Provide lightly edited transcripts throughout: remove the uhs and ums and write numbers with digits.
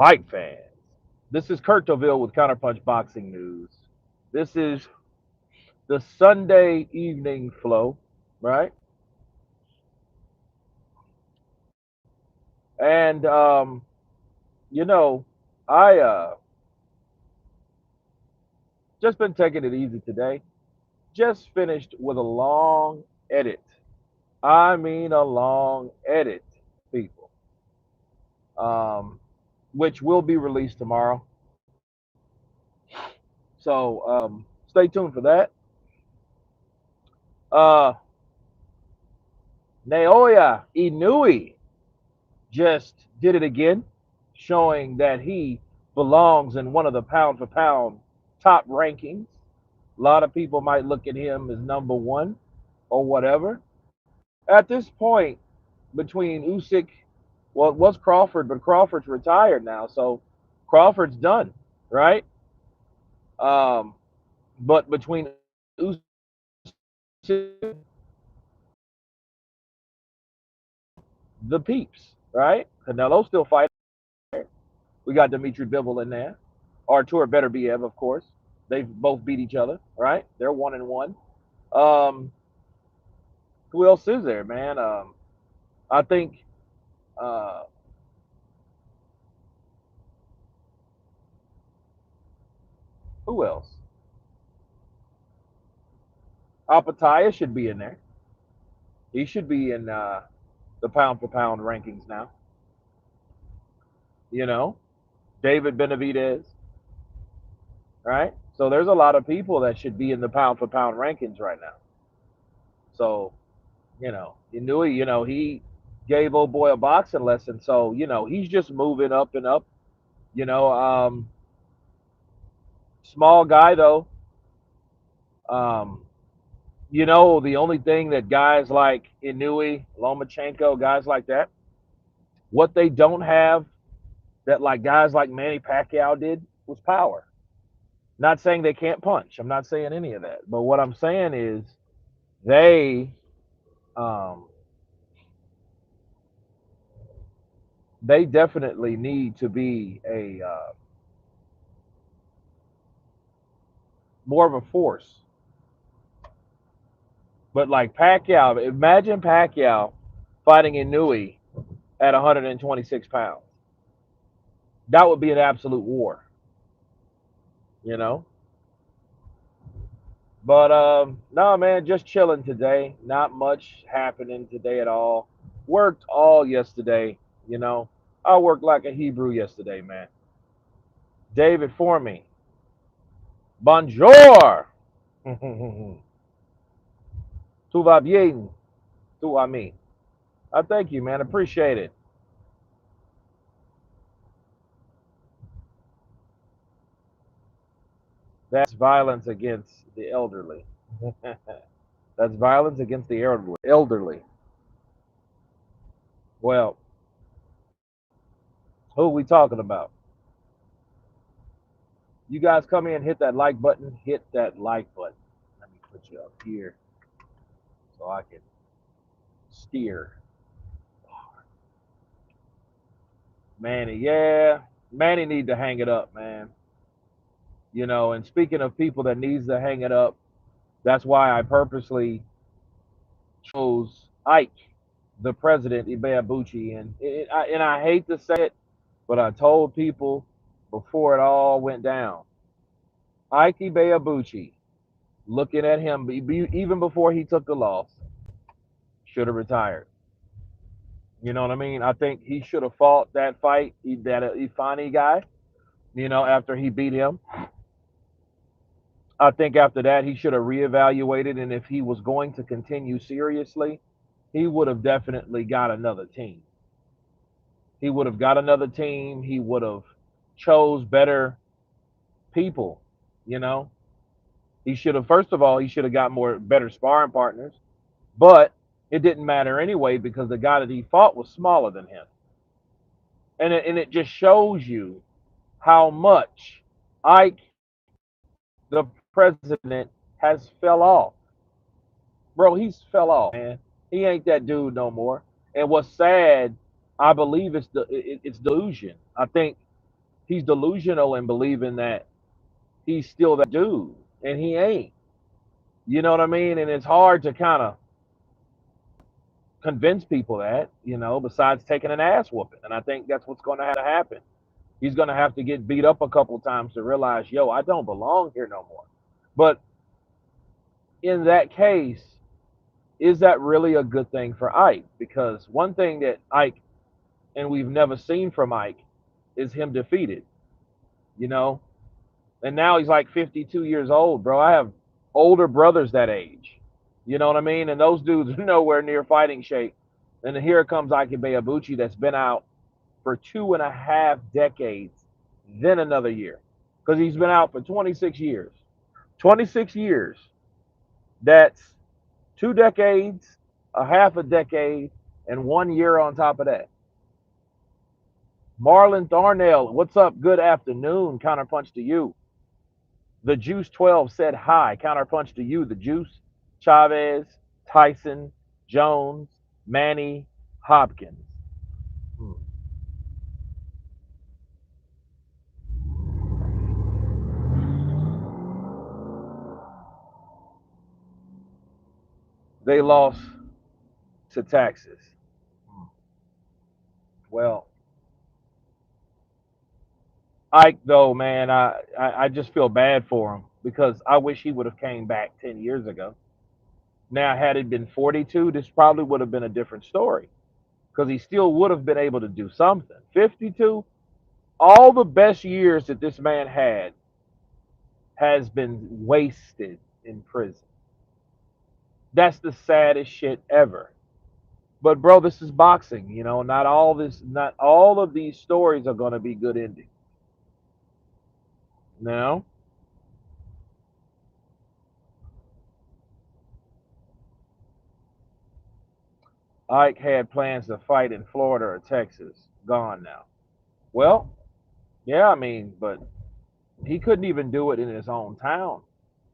Fight fans. This is Kurt Deauville with Counterpunch Boxing News. This is the Sunday evening flow, right? And you know, I just been taking it easy today. Just finished with a long edit. I mean a long edit, people. Um, which will be released tomorrow. So stay tuned for that. Uh, Naoya Inoue just did it again, showing that he belongs in one of the pound for pound top rankings. A lot of people might look at him as number one or whatever. At this point, between Usyk, well, it was Crawford, but Crawford's retired now, so Crawford's done, right? Um, but between Usyk, the peeps, right? Canelo's still fighting. We got Dimitri Bivol in there. Artur Beterbiev, of course. They've both beat each other, right? They're 1-1. Um, who else is there, man? I think uh, who else? Apataya should be in there. He should be in the pound for pound rankings now. You know, David Benavidez, right? So there's a lot of people that should be in the pound for pound rankings right now. So Inui, he gave old boy a boxing lesson. So he's just moving up and up. You know, small guy though. Um, the only thing that guys like Inui, Lomachenko, guys like that, what they don't have that like guys like Manny Pacquiao did was power. Not saying they can't punch. I'm not saying any of that. But what I'm saying is they um, they definitely need to be a more of a force. But like Pacquiao, imagine Pacquiao fighting Inui at 126 pounds. That would be an absolute war, you know. But no, man, just chilling today. Not much happening today at all. Worked all yesterday, you know. I worked like a Hebrew yesterday, man. David for me. Bonjour. Tout va bien. Tout va me. I thank you, man. Appreciate it. That's violence against the elderly. That's violence against the elderly. Well, who are we talking about? You guys come in, hit that like button, hit that like button. Let me put you up here so I can steer. Manny, yeah. Manny need to hang it up, man. And speaking of people that needs to hang it up, that's why I purposely chose Ike, the president, Ibeabuchi. And I hate to say it, but I told people before it all went down. Ike Ibeabuchi, looking at him, even before he took the loss, should have retired. You know what I mean? I think he should have fought that fight, that Ifani guy, after he beat him. I think after that, he should have reevaluated. And if he was going to continue seriously, he would have definitely got another team. He would have got another team. He would have chose better people, you know. He should have, first of all, he should have got better sparring partners. But it didn't matter anyway because the guy that he fought was smaller than him. And it just shows you how much Ike, the president, has fell off. Bro, he's fell off, man. He ain't that dude no more. And what's sad, I believe it's delusion. I think He's delusional in believing that he's still that dude, and he ain't. You know what I mean? And it's hard to kind of convince people that, besides taking an ass whooping. And I think that's what's going to have to happen. He's going to have to get beat up a couple times to realize, yo, I don't belong here no more. But in that case, is that really a good thing for Ike? Because one thing that Ike, and we've never seen from Ike, is him defeated, you know? And now he's like 52 years old, bro. I have older brothers that age. You know what I mean? And those dudes are nowhere near fighting shape. And then here comes Ike Ibeabuchi that's been out for 2.5 decades, then another year. Because he's been out for 26 years. 26 years. That's 2 decades, a half a decade, and 1 year on top of that. Marlon Thornell, what's up? Good afternoon. Counterpunch to you. The Juice 12 said hi. Counterpunch to you. The Juice, Chavez, Tyson, Jones, Manny, Hopkins. Hmm. They lost to Texas. Hmm. Well, Ike, though, man, I just feel bad for him because I wish he would have came back 10 years ago. Now, had it been 42, this probably would have been a different story because he still would have been able to do something. 52, all the best years that this man had has been wasted in prison. That's the saddest shit ever. But bro, this is boxing, not all of these stories are going to be good endings. Now, Ike had plans to fight in Florida or Texas. Gone now. Well, yeah, I mean, but he couldn't even do it in his own town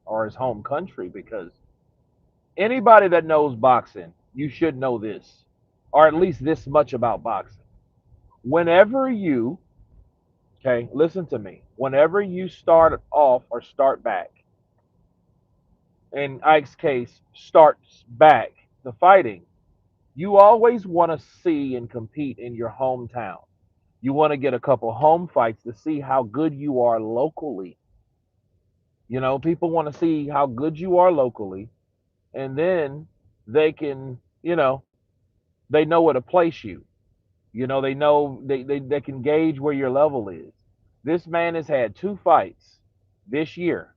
or his home country because anybody that knows boxing, you should know this, or at least this much about boxing. Whenever you, okay, listen to me, whenever you start off or start back, in Ike's case, starts back to fighting, you always want to see and compete in your hometown. You want to get a couple home fights to see how good you are locally. People want to see how good you are locally, and then they can, they know where to place you. They know they can gauge where your level is. This man has had two fights this year.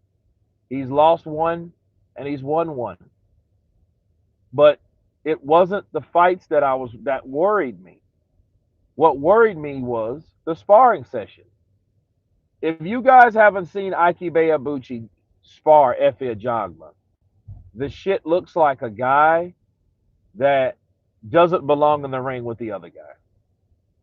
He's lost one and he's won one. But it wasn't the fights that worried me. What worried me was the sparring session. If you guys haven't seen Ike Beabuchi spar Efe Ajagba, the shit looks like a guy that doesn't belong in the ring with the other guy.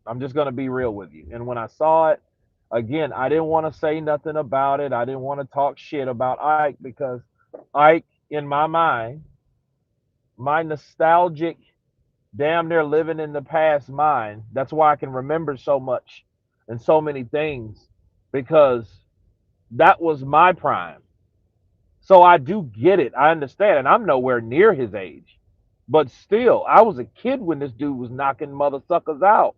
I'm just gonna be real with you. And when I saw it, again, I didn't want to say nothing about it. I didn't want to talk shit about Ike because Ike, in my mind, my nostalgic, damn near living in the past mind. That's why I can remember so much and so many things because that was my prime. So I do get it. I understand. And I'm nowhere near his age. But still, I was a kid when this dude was knocking mother suckers out.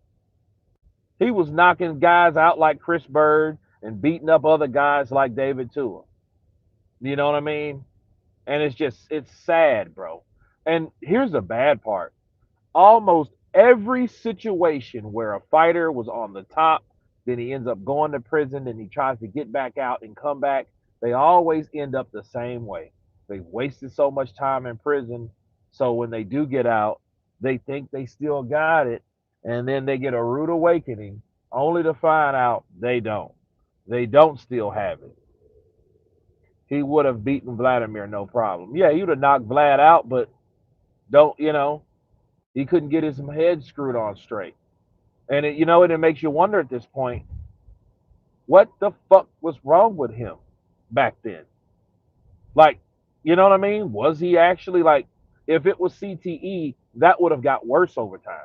He was knocking guys out like Chris Bird and beating up other guys like David Tua. You know what I mean? And it's sad, bro. And here's the bad part. Almost every situation where a fighter was on the top, then he ends up going to prison, and he tries to get back out and come back, they always end up the same way. They wasted so much time in prison, so when they do get out, they think they still got it, and then they get a rude awakening, only to find out they don't. They don't still have it. He would have beaten Vladimir no problem. Yeah, he would have knocked Vlad out, but don't, he couldn't get his head screwed on straight. And it makes you wonder at this point, what the fuck was wrong with him back then? Like, you know what I mean? Was he actually like, if it was CTE, that would have got worse over time.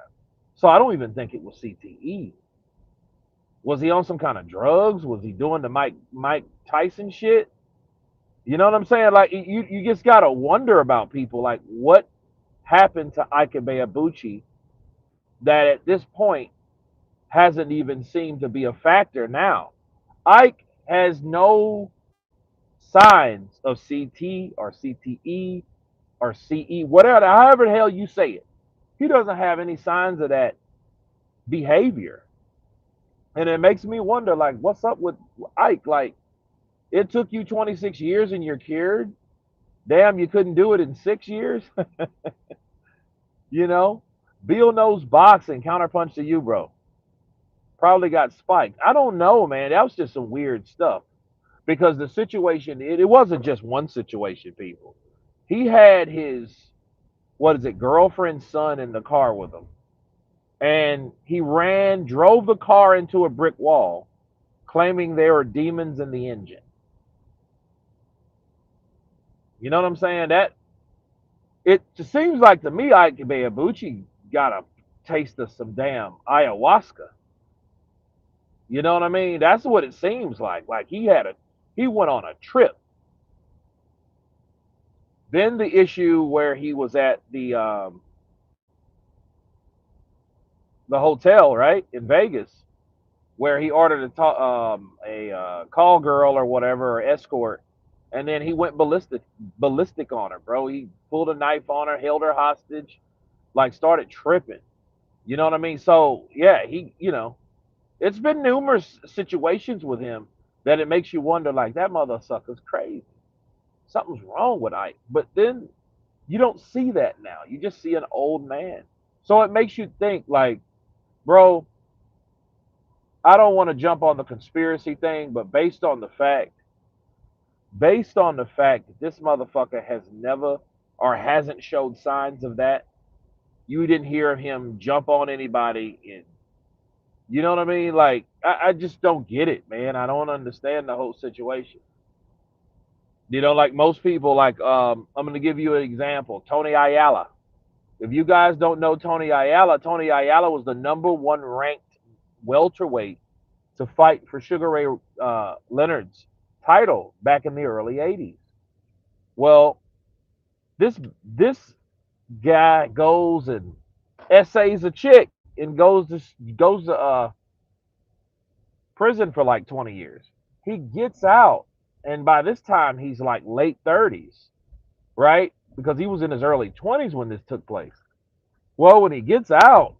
So I don't even think it was CTE. Was he on some kind of drugs? Was he doing the Mike Tyson shit? You know what I'm saying? Like you just gotta wonder about people. Like what happened to Ike Ibeabuchi that at this point hasn't even seemed to be a factor now. Ike has no signs of CT or CTE or CE, whatever, however the hell you say it. He doesn't have any signs of that behavior. And it makes me wonder, like, what's up with Ike? Like, it took you 26 years and you're cured. Damn, you couldn't do it in 6 years. you know, Bill knows boxing. Counterpunch to you, bro. Probably got spiked. I don't know, man. That was just some weird stuff because the situation, it wasn't just one situation, people. He had his, what is it, girlfriend's son in the car with him. And he drove the car into a brick wall, claiming there were demons in the engine. You know what I'm saying? That it just seems like to me, Ike Ibeabuchi got a taste of some damn ayahuasca. You know what I mean? That's what it seems like. Like he went on a trip. Then the issue where he was at the hotel, right in Vegas, where he ordered a call girl or whatever, or escort, and then he went ballistic on her, bro. He pulled a knife on her, held her hostage, like started tripping. You know what I mean? So yeah, it's been numerous situations with him that it makes you wonder, like that mother sucker's crazy. Something's wrong with Ike. But then you don't see that now. You just see an old man. So it makes you think, like, bro, I don't want to jump on the conspiracy thing, but based on the fact that this motherfucker has never or hasn't showed signs of that, you didn't hear him jump on anybody. You know what I mean? Like, I just don't get it, man. I don't understand the whole situation. Like most people, like I'm gonna give you an example. Tony Ayala. If you guys don't know Tony Ayala was the number one ranked welterweight to fight for Sugar Ray Leonard's title back in the early '80s. Well, this guy goes and essays a chick and goes to prison for like 20 years. He gets out, and by this time he's like late 30s, right? Because he was in his early 20s when this took place. Well, when he gets out,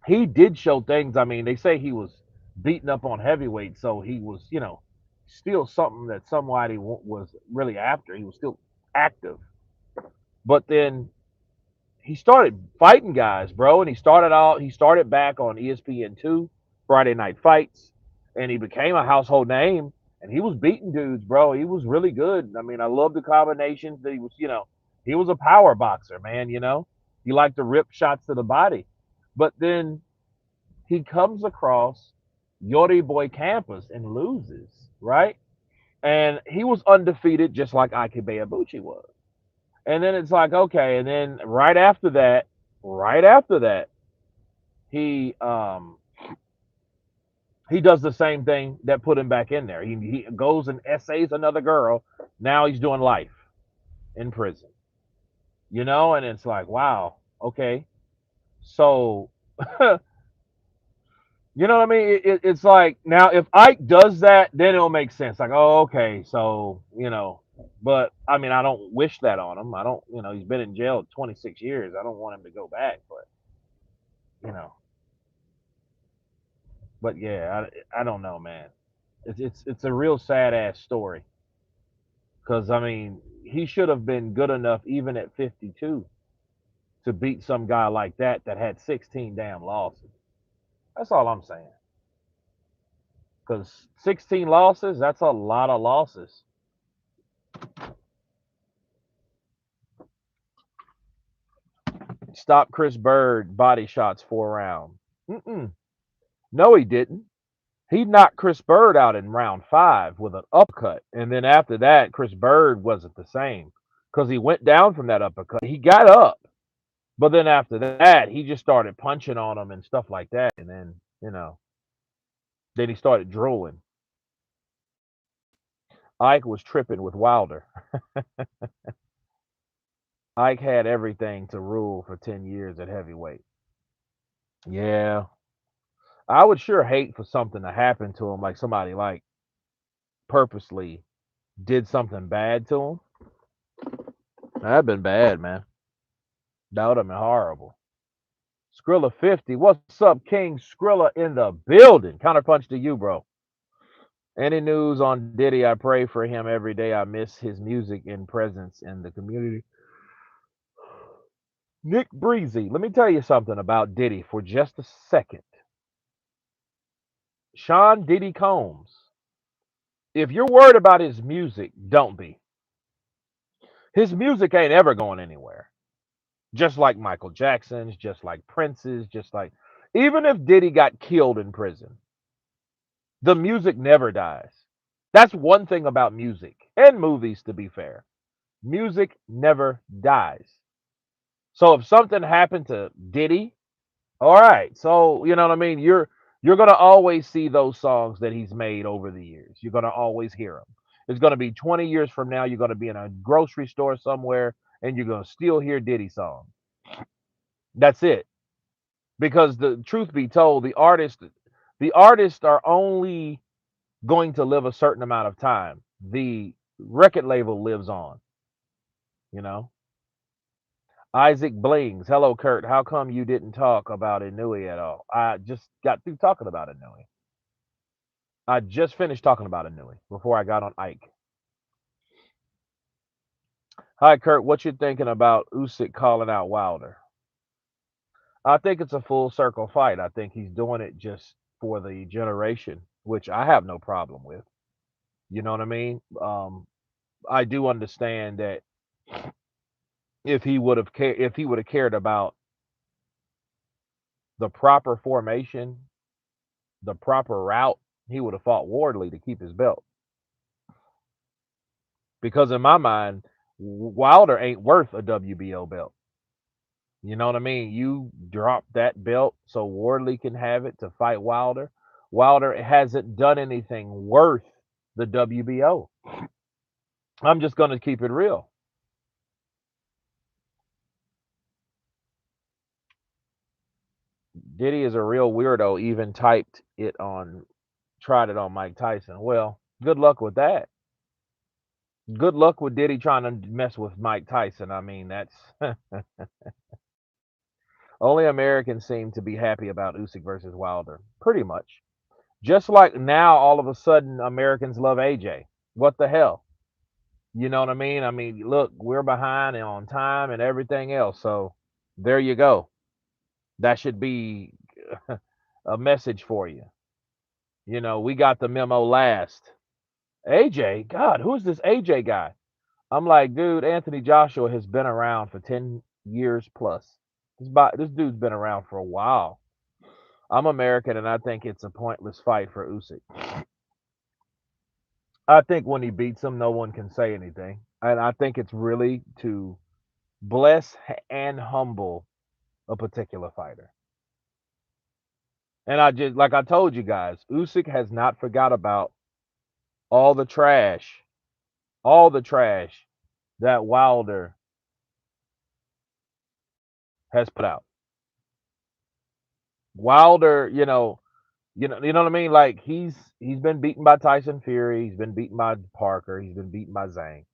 he did show things. I mean, they say he was beaten up on heavyweight, so he was, still something that somebody was really after. He was still active. But then he started fighting guys, bro, and he started back on ESPN2, Friday Night Fights, and he became a household name, and he was beating dudes, bro. He was really good. I mean, I love the combinations that he was a power boxer, man, He liked to rip shots to the body. But then he comes across Yori Boy Campus and loses, right? And he was undefeated just like Ike Ibeabuchi was. And then it's like, okay, and then right after that, he he does the same thing that put him back in there. He goes and essays another girl. Now he's doing life in prison. And it's like, wow, okay. So you know what I mean? It's like now if Ike does that, then it'll make sense. Like, oh, okay, so but I mean, I don't wish that on him. I don't, he's been in jail 26 years. I don't want him to go back, but you know, but yeah, I don't know, man. It's a real sad ass story because I mean, he should have been good enough even at 52 to beat some guy like that had 16 damn losses. That's all I'm saying. Because 16 losses, that's a lot of losses. Stop Chris Bird body shots 4 rounds. Mm-mm. No, he didn't. He knocked Chris Bird out in round 5 with an uppercut. And then after that, Chris Bird wasn't the same because he went down from that uppercut. He got up. But then after that, he just started punching on him and stuff like that. And then, Then he started drooling. Ike was tripping with Wilder. Ike had everything to rule for 10 years at heavyweight. Yeah. I would sure hate for something to happen to him, like somebody like purposely did something bad to him. That'd been bad, man. That would have been horrible. Skrilla 50. What's up, King Skrilla in the building? Counterpunch to you, bro. Any news on Diddy? I pray for him every day. I miss his music and presence in the community. Nick Breezy. Let me tell you something about Diddy for just a second. Sean Diddy Combs. If you're worried about his music, don't be. His music ain't ever going anywhere. Just like Michael Jackson's, just like Prince's, just like even if Diddy got killed in prison, the music never dies. That's one thing about music and movies, to be fair. Music never dies. So if something happened to Diddy, all right. So you know what I mean. You're gonna always see those songs that he's made over the years. You're gonna always hear them. It's gonna be 20 years from now. You're gonna be in a grocery store somewhere, and you're gonna still hear Diddy songs. That's it. Because the truth be told, the artists are only going to live a certain amount of time. The record label lives on. You know. Isaac Blings. Hello, Kurt. How come you didn't talk about Inui at all? I just got through talking about Inui. I just finished talking about Inui before I got on Ike. Hi, Kurt. What you thinking about Usyk calling out Wilder? I think it's a full circle fight. I think he's doing it just for the generation, which I have no problem with. You know what I mean? I do understand that if he would have cared about the proper formation, the proper route, he would have fought Wardley to keep his belt. Because in my mind, Wilder ain't worth a WBO belt. You know what I mean? You drop that belt so Wardley can have it to fight Wilder. Wilder hasn't done anything worth the WBO. I'm just going to keep it real. Diddy is a real weirdo. Even tried it on Mike Tyson. Well, good luck with that. Good luck with Diddy trying to mess with Mike Tyson. I mean, that's only Americans seem to be happy about Usyk versus Wilder. Pretty much. Just like now, all of a sudden, Americans love AJ. What the hell? You know what I mean? I mean, look, we're behind and on time and everything else. So there you go. That should be a message for you. You know, we got the memo last. AJ, God, who's this AJ guy? I'm like, dude, Anthony Joshua has been around for 10 years plus. This dude's been around for a while. I'm American, and I think it's a pointless fight for Usyk. I think when he beats him, no one can say anything, and I think it's really to bless and humble a particular fighter. And I just like I told you guys, Usyk has not forgot about all the trash, all the trash that Wilder has put out. Wilder, you know what I mean. Like he's been beaten by Tyson Fury, he's been beaten by Parker, he's been beaten by Zhang.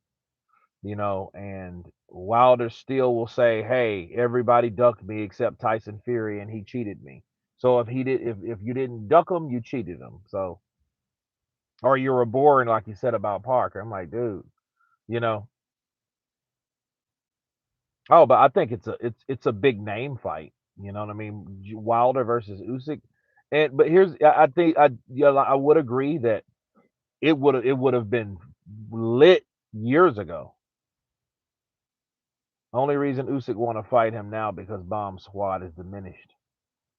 And Wilder still will say, "Hey, everybody ducked me except Tyson Fury, and he cheated me." So if you didn't duck him, you cheated him. So or you were boring, like you said about Parker. I'm like, dude, you know. Oh, but I think it's a big name fight. You know what I mean? Wilder versus Usyk, and but here's I think I would agree that it would have been lit years ago. Only reason Usyk want to fight him now because Bomb Squad is diminished.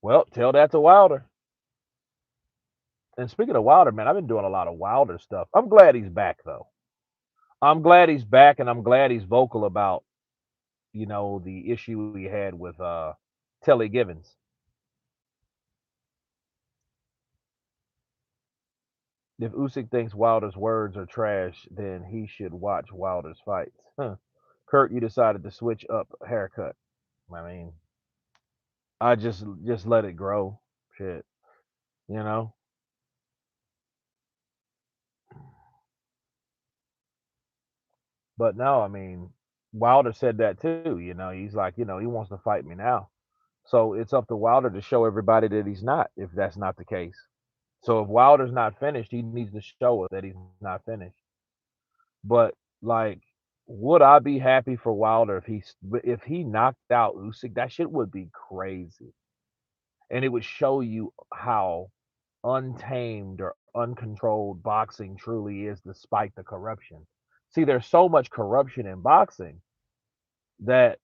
Well, tell that to Wilder. And speaking of Wilder, man, I've been doing a lot of Wilder stuff. I'm glad he's back though. I'm glad he's back, and I'm glad he's vocal about the issue he had with Telly Givens. If Usyk thinks Wilder's words are trash, then he should watch Wilder's fights. Huh. Kurt, you decided to switch up haircut. I mean, I just let it grow. Shit, you know. But no, I mean, Wilder said that too. He's like, he wants to fight me now. So it's up to Wilder to show everybody that he's not, if that's not the case. So if Wilder's not finished, he needs to show us that he's not finished. But like, would I be happy for Wilder if he knocked out Usyk? That shit would be crazy, and it would show you how untamed or uncontrolled boxing truly is, despite the corruption. See, there's so much corruption in boxing that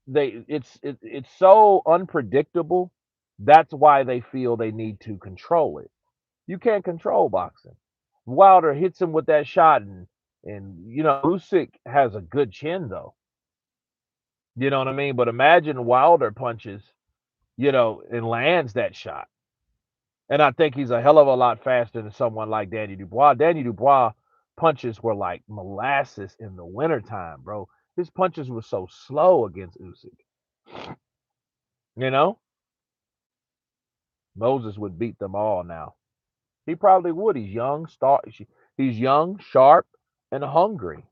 it's so unpredictable. That's why they feel they need to control it. You can't control boxing. Wilder hits him with that shot, and Usyk has a good chin though. You know what I mean? But imagine Wilder punches, and lands that shot. And I think he's a hell of a lot faster than someone like Danny Dubois. Danny Dubois punches were like molasses in the wintertime, bro. His punches were so slow against Usyk. You know, Moses would beat them all now. He probably would. He's young, sharp, and hungry.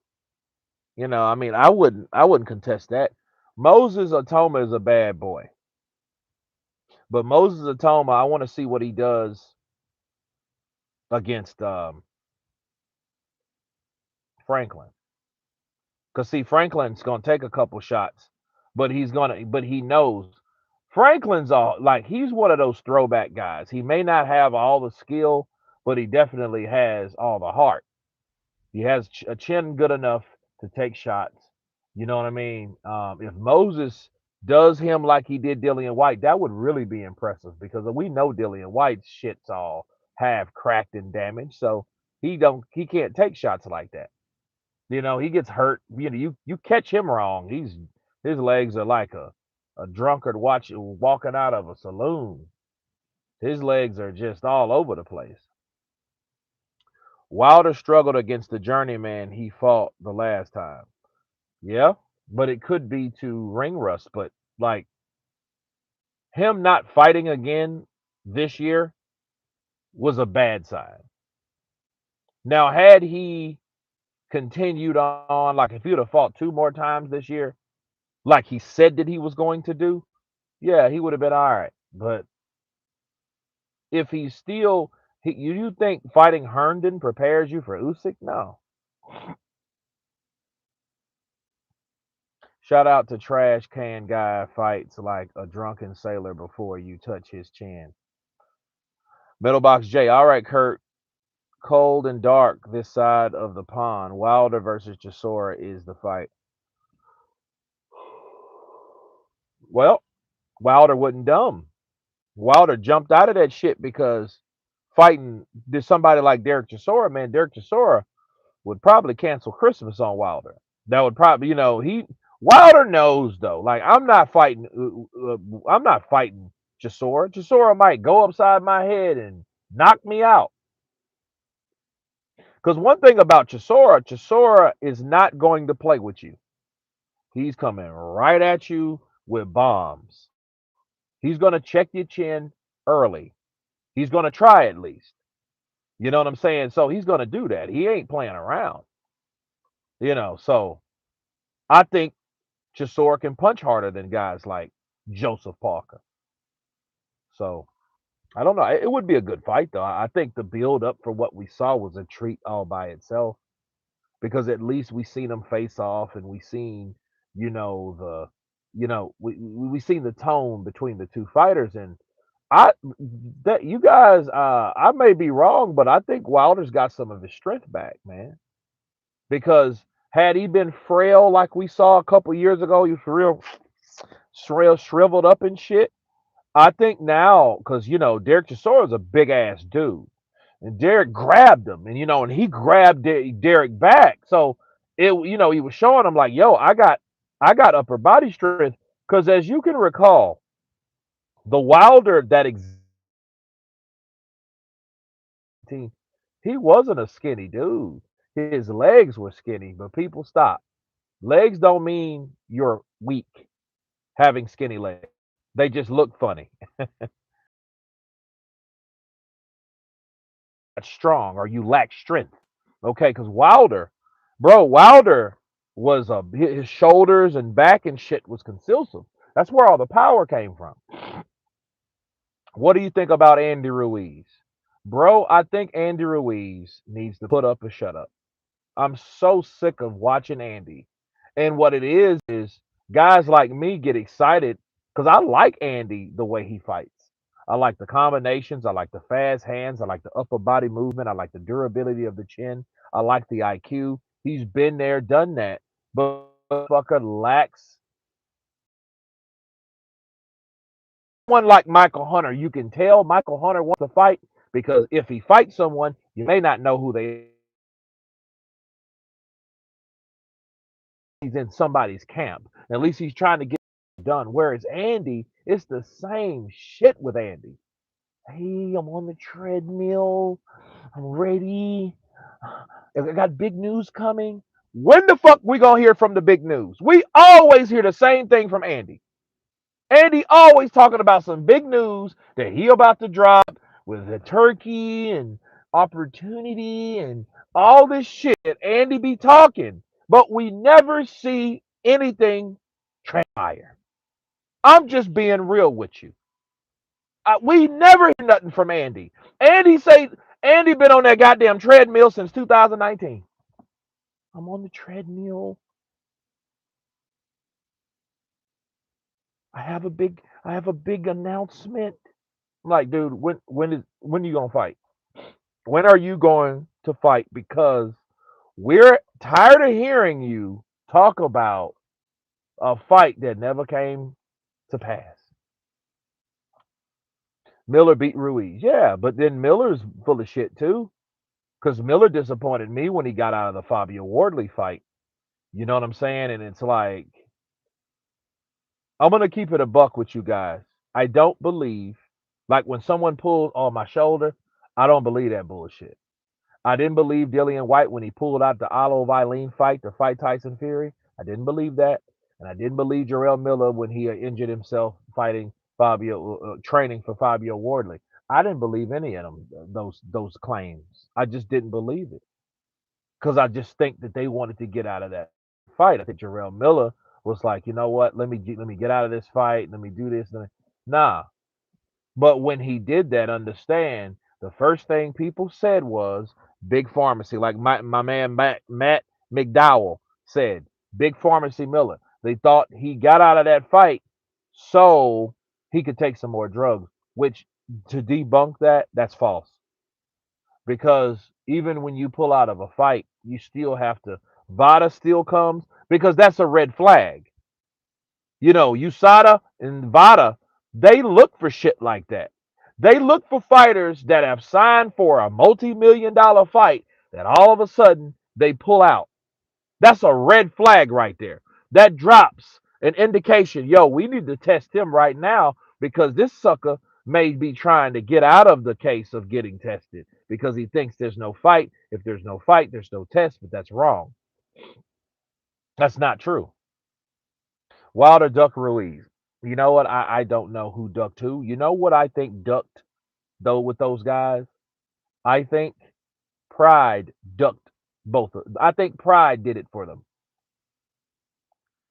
I mean, I wouldn't contest that. Moses Atoma is a bad boy, but Moses Atoma, I want to see what he does against Franklin. Cause see, Franklin's gonna take a couple shots, but he knows Franklin's all like he's one of those throwback guys. He may not have all the skill, but he definitely has all the heart. He has a chin good enough to take shots. You know what I mean? If Moses does him like he did Dillian White, that would really be impressive because we know Dillian White's shit's all half cracked and damaged, so he can't take shots like that. He gets hurt. You catch him wrong. His legs are like a drunkard walking out of a saloon. His legs are just all over the place. Wilder struggled against the journeyman he fought the last time. Yeah, but it could be to ring rust. But like him not fighting again this year was a bad sign. Now, had he continued on, like if he would have fought two more times this year, like he said that he was going to do, yeah, he would have been all right. But if he's still, you think fighting Herndon prepares you for Usyk? No. Shout out to Trash Can Guy fights like a drunken sailor before you touch his chin. Middlebox J. All right, Kurt. Cold and dark this side of the pond. Wilder versus Chisora is the fight. Well, Wilder wasn't dumb. Wilder jumped out of that shit because fighting somebody like Derek Chisora, man, Derek Chisora would probably cancel Christmas on Wilder. That would probably, he Wilder knows though. Like I'm not fighting Chisora. Chisora might go upside my head and knock me out. Because one thing about Chisora is not going to play with you. He's coming right at you with bombs. He's going to check your chin early. He's going to try at least. You know what I'm saying? So he's going to do that. He ain't playing around. So I think Chisora can punch harder than guys like Joseph Parker. So I don't know. It would be a good fight though. I think the build up for what we saw was a treat all by itself because at least we seen them face off and we seen, the, we seen the tone between the two fighters and I that you guys I may be wrong, but I think Wilder's got some of his strength back, man. Because had he been frail like we saw a couple years ago, he was real shriveled up and shit. I think now, because Derek Chisora is a big ass dude, and Derek grabbed him, and he grabbed Derek back. So he was showing him like, yo, I got upper body strength. Because as you can recall, the Wilder that exists He wasn't a skinny dude. His legs were skinny, but people stop. Legs don't mean you're weak having skinny legs. They just look funny. That's strong or you lack strength. Okay, because Wilder was his shoulders and back and shit was concealed. That's where all the power came from. What do you think about Andy Ruiz? Bro, I think Andy Ruiz needs to put up or shut up. I'm so sick of watching Andy. And what it is guys like me get excited because I like Andy the way he fights. I like the combinations. I like the fast hands. I like the upper body movement. I like the durability of the chin. I like the IQ. He's been there, done that. But fucker lacks someone like Michael Hunter. You can tell Michael Hunter wants to fight because if he fights someone, you may not know who they he's in somebody's camp. At least he's trying to get it done. Whereas Andy, it's the same shit with Andy. Hey, I'm on the treadmill. I'm ready. I got big news coming. When the fuck we gonna hear from the big news? We always hear the same thing from Andy. Andy always talking about some big news that he about to drop with the turkey and opportunity and all this shit that Andy be talking, but we never see anything transpire. I'm just being real with you. We never hear nothing from Andy. Andy been on that goddamn treadmill since 2019. I'm on the treadmill. I have a big announcement. I'm like, dude, when you gonna fight? When are you going to fight? Because we're tired of hearing you talk about a fight that never came to pass. Miller beat Ruiz. Yeah, but then Miller's full of shit too. Because Miller disappointed me when he got out of the Fabio Wardley fight. You know what I'm saying? And it's like, I'm going to keep it a buck with you guys. I don't believe, like when someone pulls on my shoulder, I don't believe that bullshit. I didn't believe Dillian White when he pulled out the Otto Eileen fight to fight Tyson Fury. I didn't believe that, and I didn't believe Jarrell Miller when he injured himself fighting Fabio, training for Fabio Wardley. I didn't believe any of them those claims. I just didn't believe it because I just think that they wanted to get out of that fight. I think Jarrell Miller was like, you know what? Let me get out of this fight. Let me do this. Nah, but when he did that, understand the first thing people said was big pharmacy, like my man Matt McDowell said, big pharmacy Miller. They thought he got out of that fight so he could take some more drugs, which to debunk that, that's false. Because even when you pull out of a fight, you still have to, Vada still comes because that's a red flag. USADA and VADA, they look for shit like that. They look for fighters that have signed for a multi-million-dollar fight that all of a sudden they pull out. That's a red flag right there. That drops an indication, yo, we need to test him right now because this sucker may be trying to get out of the case of getting tested because he thinks there's no fight. If there's no fight, there's no test, but that's wrong. That's not true. Wilder ducked Ruiz. You know what? I don't know who ducked who. You know what I think ducked though with those guys? I think Pride ducked both. I think Pride did it for them.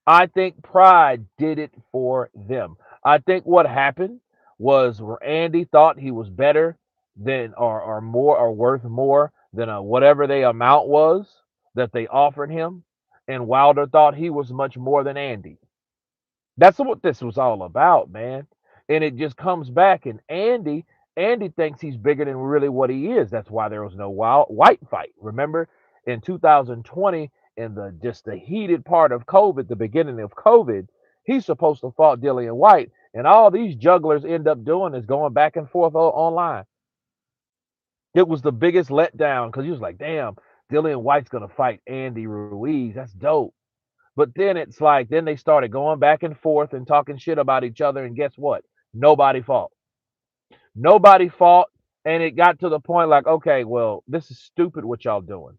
I think Pride did it for them. I think what happened was where Andy thought he was better than or more or worth more than whatever the amount was that they offered him, and Wilder thought he was much more than Andy. That's what this was all about, man. And it just comes back, and Andy thinks he's bigger than really what he is. That's why there was no white fight. Remember, in 2020, in the just the heated part of COVID, the beginning of COVID, he's supposed to fight Dillian White, and all these jugglers end up doing is going back and forth online. It was the biggest letdown because he was like, "Damn, Dillian White's gonna fight Andy Ruiz. That's dope." But then it's like, then they started going back and forth and talking shit about each other. And guess what? Nobody fought. Nobody fought. And it got to the point like, okay, well, this is stupid what y'all doing.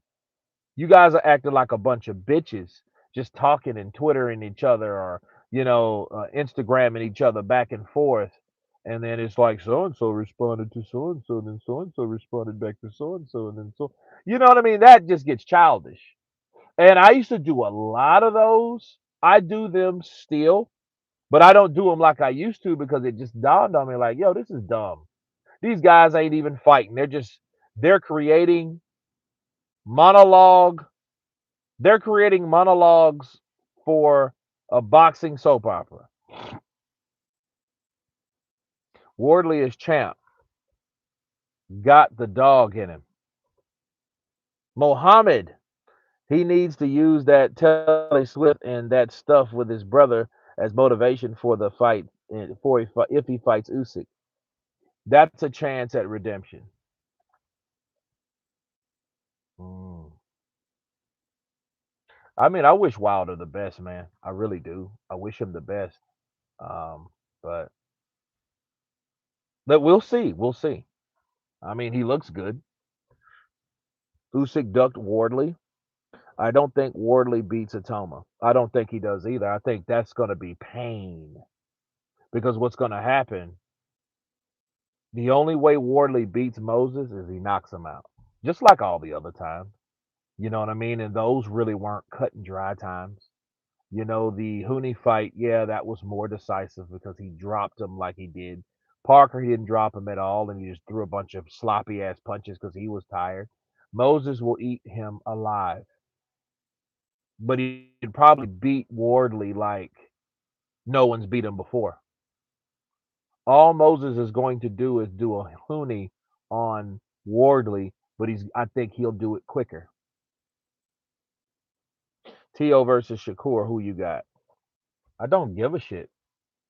You guys are acting like a bunch of bitches, just talking and twittering each other, or Instagramming each other back and forth. And then it's like so and so responded to so and so responded back to so and so, and then so. You know what I mean? That just gets childish. And I used to do a lot of those. I do them still, but I don't do them like I used to because it just dawned on me like, yo, this is dumb. These guys ain't even fighting. They're creating monologue. They're creating monologues for a boxing soap opera. Wardley is champ. Got the dog in him. Mohammed, he needs to use that Telly Swift and that stuff with his brother as motivation for the fight if he fights Usyk. That's a chance at redemption. Mm. I mean, I wish Wilder the best, man. I really do. I wish him the best. Um, but we'll see. We'll see. I mean, he looks good. Usyk ducked Wardley. I don't think Wardley beats Atoma. I don't think he does either. I think that's going to be pain because what's going to happen, the only way Wardley beats Moses is he knocks him out, just like all the other times. You know what I mean? And those really weren't cut and dry times. The Hooney fight, yeah, that was more decisive because he dropped him like he did. Parker, he didn't drop him at all, and he just threw a bunch of sloppy ass punches because he was tired. Moses will eat him alive, but he'd probably beat Wardley like no one's beat him before. All Moses is going to do is do a Hooney on Wardley, but I think he'll do it quicker. T.O. versus Shakur, who you got? I don't give a shit.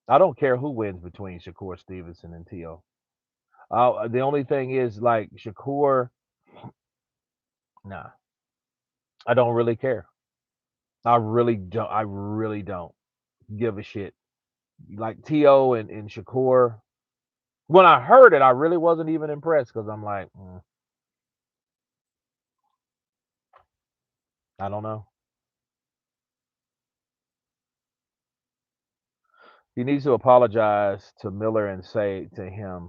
I don't care who wins between Shakur Stevenson and T.O. The only thing is, like, Shakur, nah, I don't really care. I really don't. I really don't give a shit. Like T.O. and Shakur, when I heard it, I really wasn't even impressed because I'm like, I don't know. He needs to apologize to Miller and say to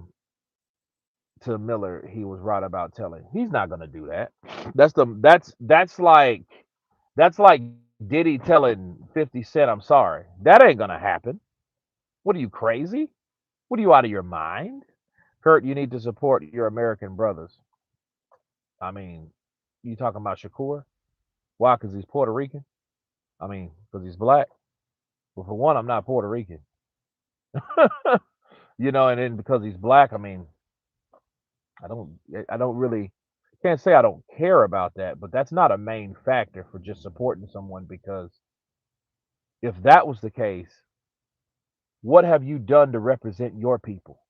Miller, he was right about telling. He's not gonna do that. That's like Diddy telling 50 Cent, I'm sorry. That ain't gonna happen. What are you, crazy? What are you, out of your mind? Kurt, you need to support your American brothers. I mean, you talking about Shakur? Why? Because he's Puerto Rican? I mean, because he's black? Well, for one, I'm not Puerto Rican. And then because he's black, I mean, I don't really can't say I don't care about that, but that's not a main factor for just supporting someone because if that was the case, what have you done to represent your people?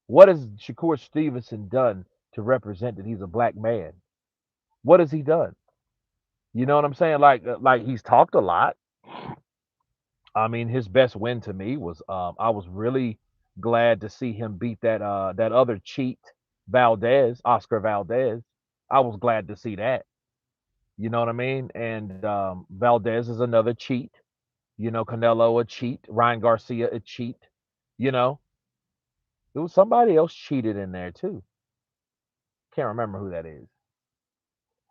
What has Shakur Stevenson done to represent that he's a black man? What has he done? You know what I'm saying? Like he's talked a lot. I mean, his best win to me was I was really glad to see him beat that other cheat Valdez, Oscar Valdez. I was glad to see that. You know what I mean? And Valdez is another cheat. Canelo a cheat, Ryan Garcia a cheat. You know, there was somebody else cheated in there too. Can't remember who that is.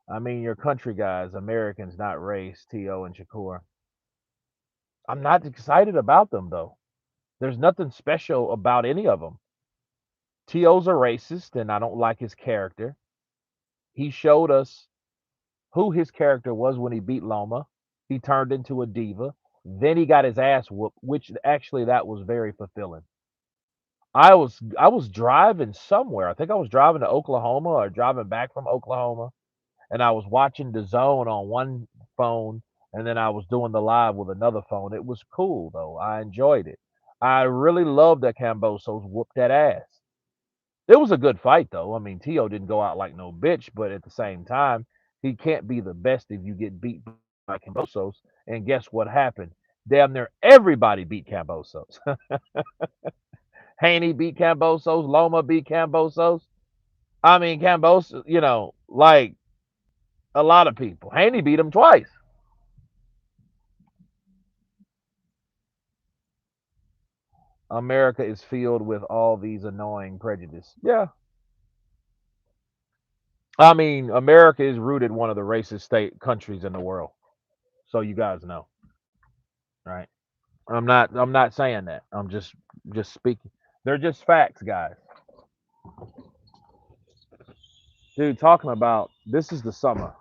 I mean, your country guys, Americans, not race, T.O. and Shakur. I'm not excited about them though. There's nothing special about any of them. T.O.'s a racist, and I don't like his character. He showed us who his character was when he beat Loma. He turned into a diva. Then he got his ass whooped, which actually that was very fulfilling. I was driving somewhere. I think I was driving to Oklahoma or driving back from Oklahoma, and I was watching the zone on one phone, and then I was doing the live with another phone. It was cool though. I enjoyed it. I really loved that Cambosos whooped that ass. It was a good fight though. I mean, Tio didn't go out like no bitch, but at the same time, he can't be the best if you get beat by Cambosos. And guess what happened? Damn near everybody beat Cambosos. Haney beat Cambosos. Loma beat Cambosos. I mean, Cambosos, like a lot of people. Haney beat him twice. America is filled with all these annoying prejudice. Yeah. I mean, America is rooted one of the racist state countries in the world. So you guys know, right? I'm not saying that. I'm just speaking. They're just facts, guys. Dude, talking about this is the summer.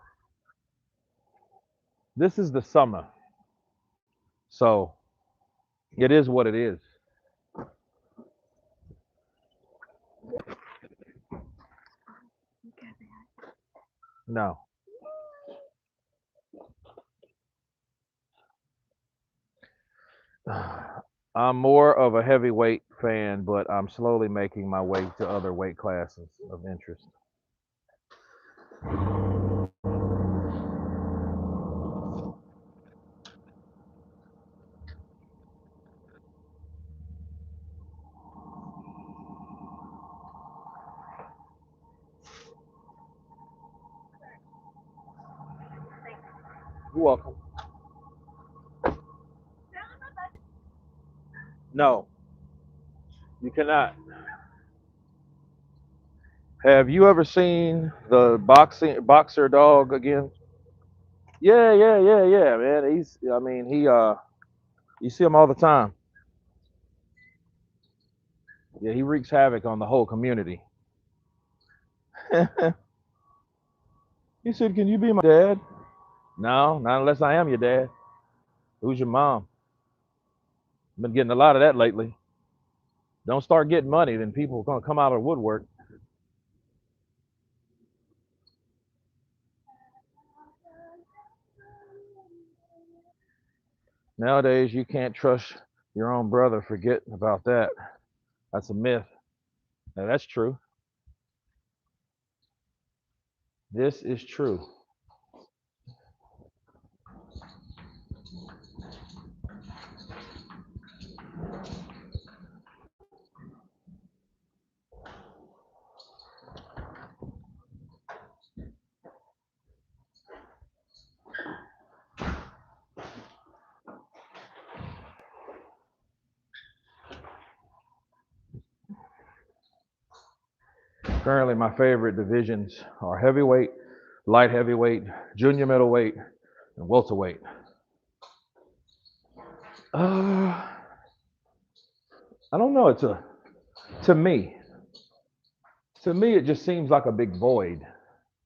This is the summer. So it is what it is. No. I'm more of a heavyweight fan, but I'm slowly making my way to other weight classes of interest. You're welcome. No, you cannot. Have you ever seen the boxer dog again? Yeah, yeah, yeah, yeah, man. I mean, you see him all the time. Yeah, he wreaks havoc on the whole community. He said, "Can you be my dad?" No, not unless I am your dad. Who's your mom? Been getting a lot of that lately. Don't start getting money, then people are gonna come out of the woodwork. Nowadays, you can't trust your own brother. Forget about that. That's a myth. Now, that's true. This is true. Currently, my favorite divisions are heavyweight, light heavyweight, junior middleweight, and welterweight. Uh, I don't know. To me, to me, it just seems like a big void.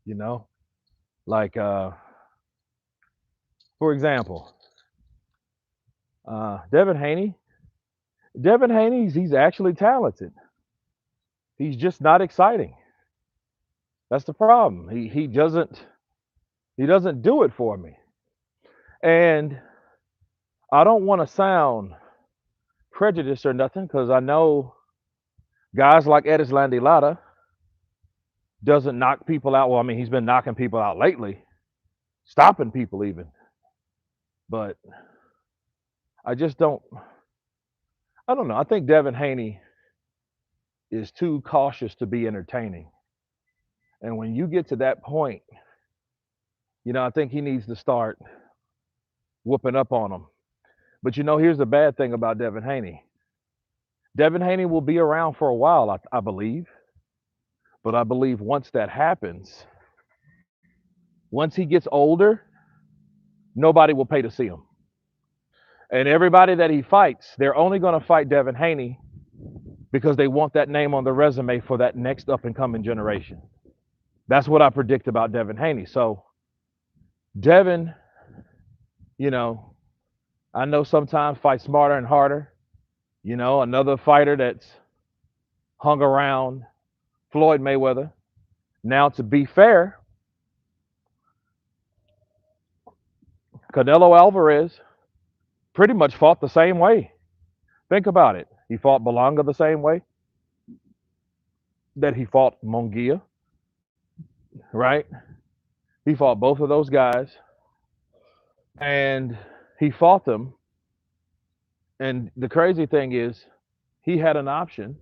You know, like for example, Devin Haney. Devin Haney, he's actually talented. He's just not exciting. That's the problem. He doesn't do it for me. And I don't want to sound prejudiced or nothing because I know guys like Edis Landilata doesn't knock people out. Well, I mean, he's been knocking people out lately, stopping people even. But I just don't. I don't know. I think Devin Haney is too cautious to be entertaining. And when you get to that point, I think he needs to start whooping up on them. But here's the bad thing about Devin Haney. Devin Haney will be around for a while, I believe. But I believe once that happens, once he gets older, nobody will pay to see him. And everybody that he fights, they're only going to fight Devin Haney because they want that name on the resume for that next up and coming generation. That's what I predict about Devin Haney. So, Devin, you know, I know sometimes fight smarter and harder. Another fighter that's hung around Floyd Mayweather. Now, to be fair, Canelo Alvarez pretty much fought the same way. Think about it. He fought Belonga the same way that he fought Mongia, right? He fought both of those guys, and he fought them. And the crazy thing is, he had an option.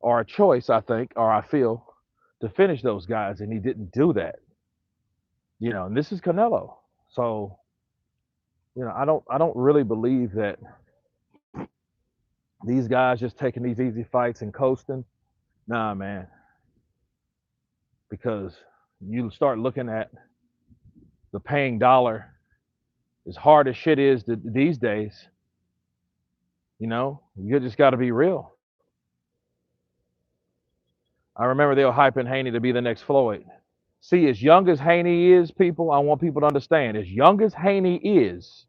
or a choice, I think, or I feel, to finish those guys, and he didn't do that. And this is Canelo. So, I don't really believe that these guys just taking these easy fights and coasting. Nah, man, because you start looking at the paying dollar, as hard as shit is these days, you just got to be real. I remember they were hyping Haney to be the next Floyd. See, as young as Haney is, people, I want people to understand, as young as Haney is,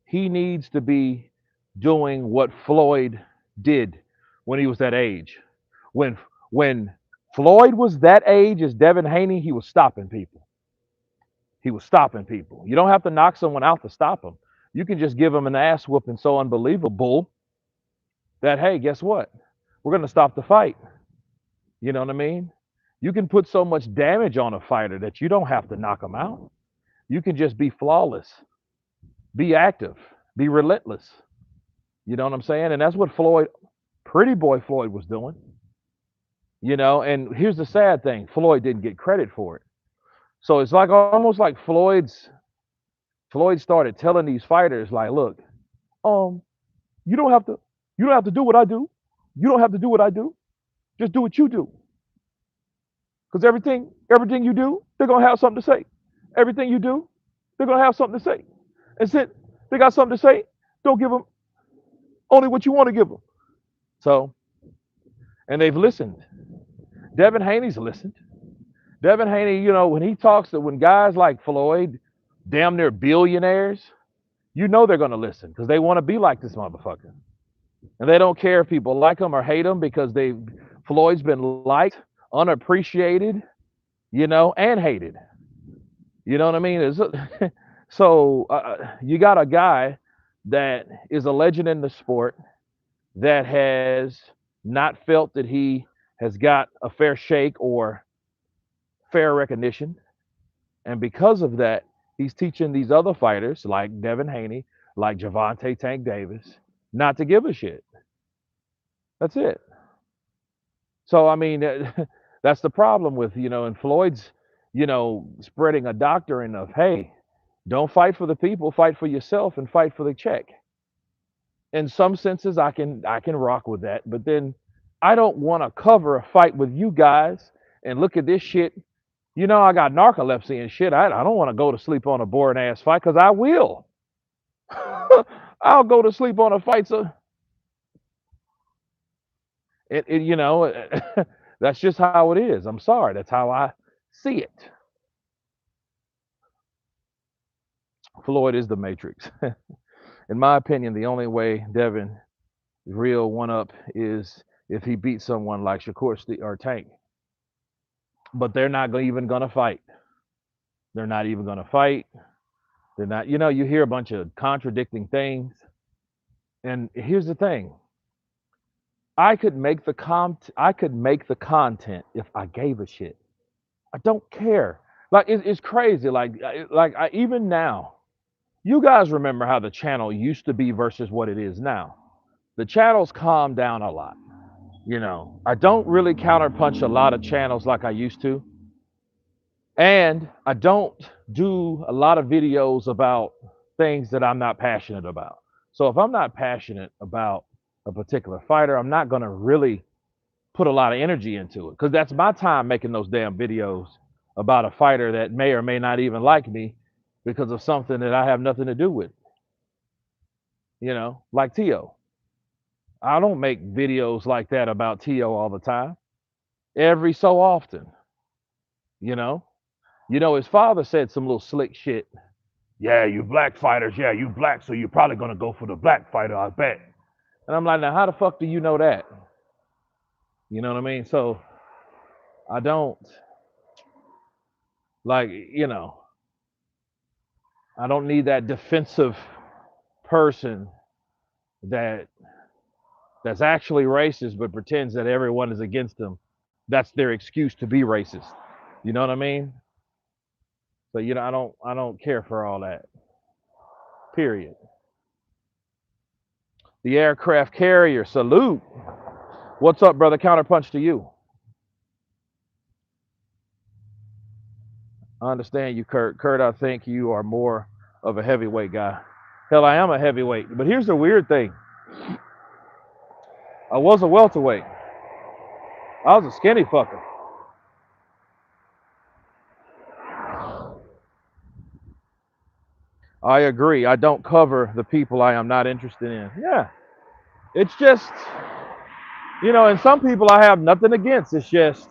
he needs to be doing what Floyd did when he was that age. When Floyd was that age as Devin Haney, he was stopping people. He was stopping people. You don't have to knock someone out to stop them. You can just give them an ass whooping so unbelievable that, hey, guess what? We're going to stop the fight. You know what I mean? You can put so much damage on a fighter that you don't have to knock them out. You can just be flawless, be active, be relentless. You know what I'm saying? And that's what Pretty Boy Floyd was doing. And here's the sad thing, Floyd didn't get credit for it. So it's like almost like Floyd started telling these fighters, like, look, um, you don't have to do what I do. You don't have to do what I do. Just do what you do. Because everything you do, they're gonna have something to say. Everything you do, they're gonna have something to say. And since they got something to say, don't give them only what you want to give them. So, and they've listened. Devin Haney's listened. Devin Haney, when he talks to when guys like Floyd, damn near billionaires, they're gonna listen because they want to be like this motherfucker. And they don't care if people like him or hate him because Floyd's been liked, unappreciated, and hated. You know what I mean? So you got a guy that is a legend in the sport that has not felt that he has got a fair shake or fair recognition. And because of that, he's teaching these other fighters like Devin Haney, like Javante Tank Davis, not to give a shit. That's it. So, I mean, that's the problem with, and Floyd's, spreading a doctrine of, hey, don't fight for the people, fight for yourself and fight for the check. In some senses, I can rock with that, but then I don't want to cover a fight with you guys and look at this shit. I got narcolepsy and shit. I don't want to go to sleep on a boring ass fight because I will. I'll go to sleep on a fight. So, that's just how it is. I'm sorry. That's how I see it. Floyd is the Matrix. In my opinion, the only way Devin real one up is if he beats someone like Shakur or Tank. But they're not even going to fight. They're not even going to fight. They're not. You hear a bunch of contradicting things. And here's the thing. I could make the content if I gave a shit. I don't care. Like it's crazy. Even now, you guys remember how the channel used to be versus what it is now. The channel's calmed down a lot. I don't really counterpunch a lot of channels like I used to. And I don't do a lot of videos about things that I'm not passionate about. So if I'm not passionate about a particular fighter, I'm not going to really put a lot of energy into it because that's my time making those damn videos about a fighter that may or may not even like me because of something that I have nothing to do with. Like Tio. I don't make videos like that about Tio all the time. Every so often. His father said some little slick shit. Yeah, you black fighters. Yeah, you black, so you're probably gonna go for the black fighter, I bet. And I'm like, now how the fuck do you know that? You know what I mean? So I don't like, I don't need that defensive person that's actually racist but pretends that everyone is against them. That's their excuse to be racist. You know what I mean? So I don't care for all that. Period. The aircraft carrier, salute. What's up, brother? Counterpunch to you. I understand you, Kurt. Kurt, I think you are more of a heavyweight guy. Hell, I am a heavyweight. But here's the weird thing. I was a welterweight. I was a skinny fucker. I agree. I don't cover the people I am not interested in. Yeah. It's just, and some people I have nothing against. It's just,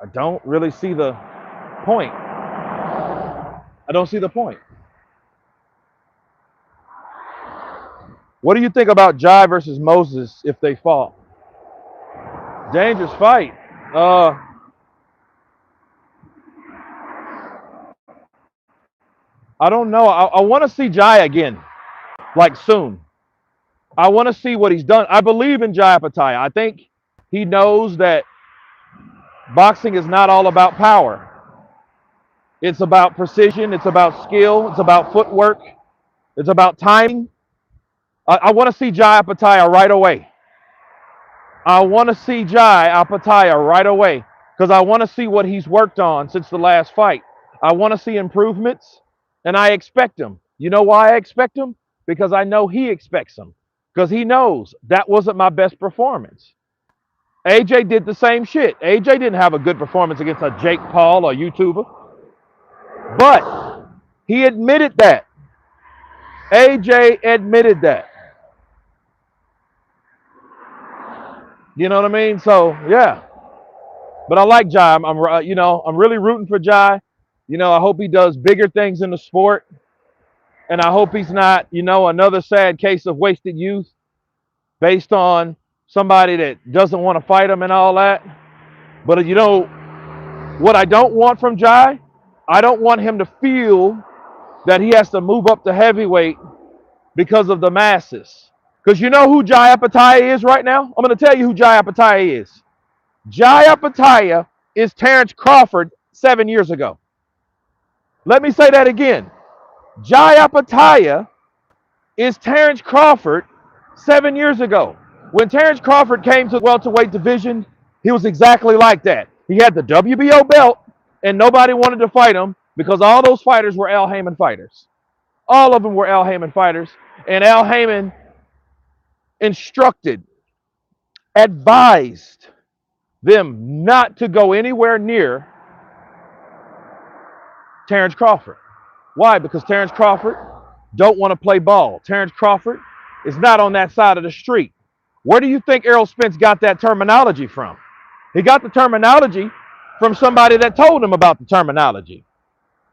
I don't really see the point. I don't see the point. What do you think about Jai versus Moses if they fought? Dangerous fight. I don't know. I want to see Jai again, like soon. I want to see what he's done. I believe in Jai Pattaya. I think he knows that boxing is not all about power. It's about precision. It's about skill. It's about footwork. It's about timing. I want to see Jai Pattaya right away. I want to see Jai Pattaya right away because I want to see what he's worked on since the last fight. I want to see improvements, and I expect him. You know why I expect him? Because I know he expects them. Because he knows that wasn't my best performance. AJ did the same shit. AJ didn't have a good performance against a Jake Paul or YouTuber. But he admitted that. AJ admitted that. You know what I mean? So, yeah. But I like Jai. I'm really rooting for Jai. I hope he does bigger things in the sport. And I hope he's not, another sad case of wasted youth based on somebody that doesn't want to fight him and all that. But, what I don't want from Jai, I don't want him to feel that he has to move up to heavyweight because of the masses. Because you know who Jai Pattaya is right now? I'm going to tell you who Jai Pattaya is. Jai Pattaya is Terrence Crawford 7 years ago. Let me say that again. Jai Pattaya is Terrence Crawford 7 years ago. When Terrence Crawford came to the welterweight division, he was exactly like that. He had the WBO belt, and nobody wanted to fight him because all those fighters were Al Haymon fighters. All of them were Al Haymon fighters, and Al Haymon instructed, advised them not to go anywhere near Terrence Crawford. Why? Because Terrence Crawford don't want to play ball. Terrence Crawford is not on that side of the street. Where do you think Errol Spence got that terminology from? He got the terminology from somebody that told him about the terminology.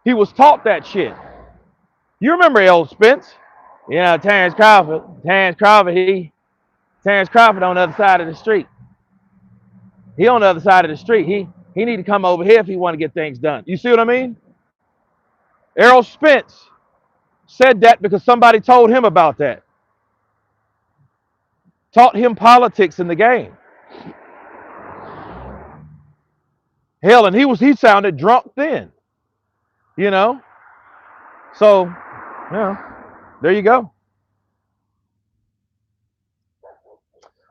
He was taught that shit. You remember Errol Spence? Terrence Crawford on the other side of the street. He on the other side of the street. He need to come over here if he want to get things done. You see what I mean? Errol Spence said that because somebody told him about that. Taught him politics in the game. Hell, and he sounded drunk then. So, there you go.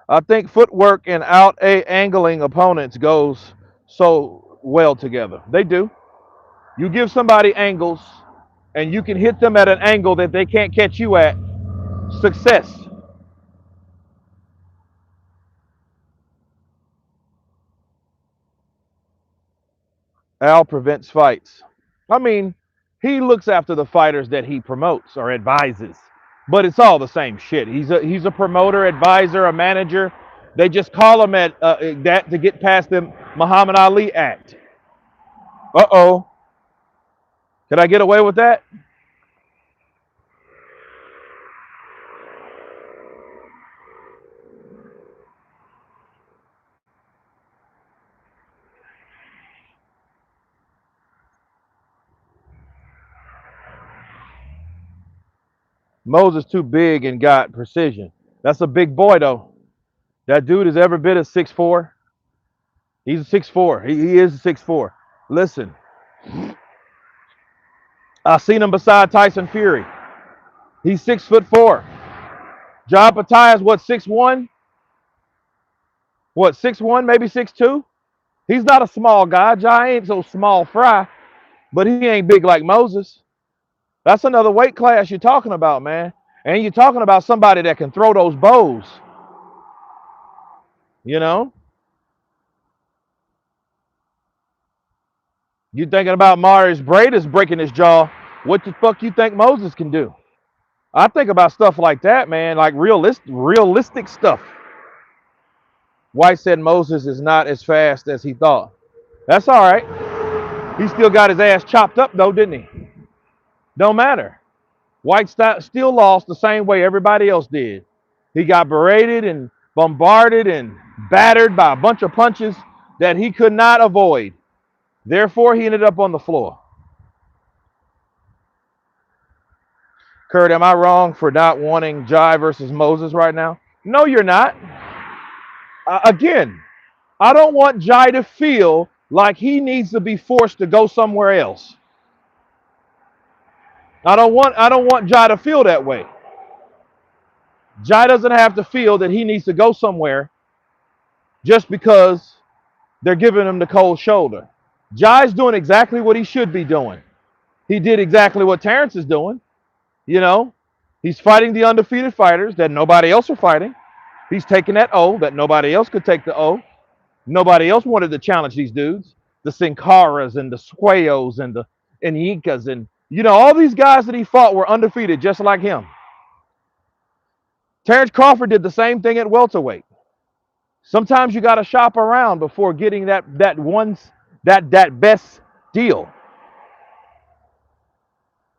I think footwork and out-angling opponents goes so well together. They do. You give somebody angles, and you can hit them at an angle that they can't catch you at. Success. Al prevents fights. I mean, he looks after the fighters that he promotes or advises, but it's all the same shit. He's a promoter, advisor, a manager. They just call him at that to get past the Muhammad Ali Act. Uh-oh. Could I get away with that? Moses too big and got precision. That's a big boy, though. That dude is every bit of 6'4". He's a 6'4". He is a 6'4". Listen, I seen him beside Tyson Fury. He's 6'4". Jai Pattaya is what, 6'1"? What, 6'1", maybe 6'2"? He's not a small guy. Jai ain't so small fry, but he ain't big like Moses. That's another weight class you're talking about, man. And you're talking about somebody that can throw those bows, you know? You thinking about Marius Bredas breaking his jaw. What the fuck you think Moses can do? I think about stuff like that, man, like realistic stuff. White said Moses is not as fast as he thought. That's all right. He still got his ass chopped up, though, didn't he? Don't matter. White still lost the same way everybody else did. He got berated and bombarded and battered by a bunch of punches that he could not avoid. Therefore, he ended up on the floor. Kurt, am I wrong for not wanting Jai versus Moses right now? No, you're not. Again, I don't want Jai to feel like he needs to be forced to go somewhere else. I don't want Jai to feel that way. Jai doesn't have to feel that he needs to go somewhere just because they're giving him the cold shoulder. Jai's doing exactly what he should be doing. He did exactly what Terrence is doing. You know, he's fighting the undefeated fighters that nobody else are fighting. He's taking that O that nobody else could take the O. Nobody else wanted to challenge these dudes. The Sin Caras and the Sueyos and the Inyicas and, you know, all these guys that he fought were undefeated just like him. Terrence Crawford did the same thing at welterweight. Sometimes you got to shop around before getting that best deal.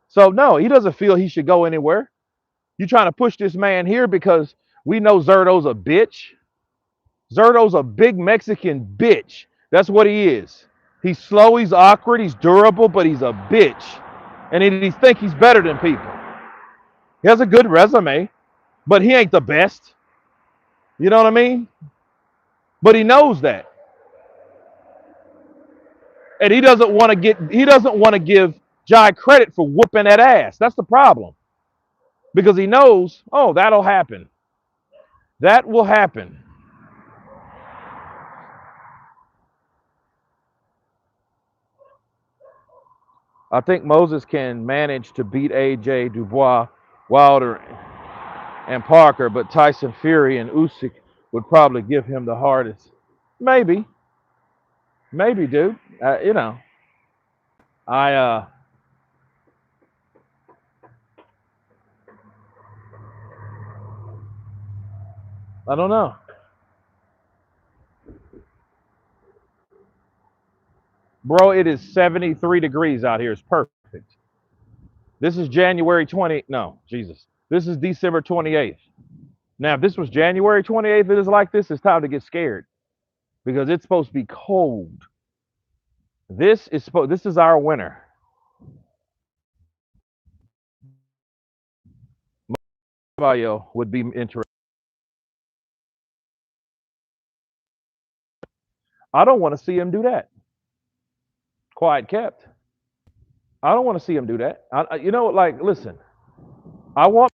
So no, he doesn't feel he should go anywhere. You're trying to push this man here because we know Zerto's a bitch. Zerto's a big Mexican bitch. That's what he is. He's slow, he's awkward, he's durable, but he's a bitch. And he thinks he's better than people. He has a good resume, but he ain't the best. You know what I mean? But he knows that. And he doesn't want to give Jai credit for whooping that ass. That's the problem. Because he knows, oh, that'll happen. That will happen. I think Moses can manage to beat AJ, Dubois, Wilder, and Parker, but Tyson Fury and Usyk would probably give him the hardest. Maybe, dude. You know, I don't know. Bro, it is 73 degrees out here. It's perfect. This is January 20. No, Jesus. This is December 28th. Now, if this was January 28th, it is like this, it's time to get scared because it's supposed to be cold. This is our winter. Bio would be interesting. I don't want to see him do that. Quiet kept. I don't want to see him do that. You know, like, listen. I want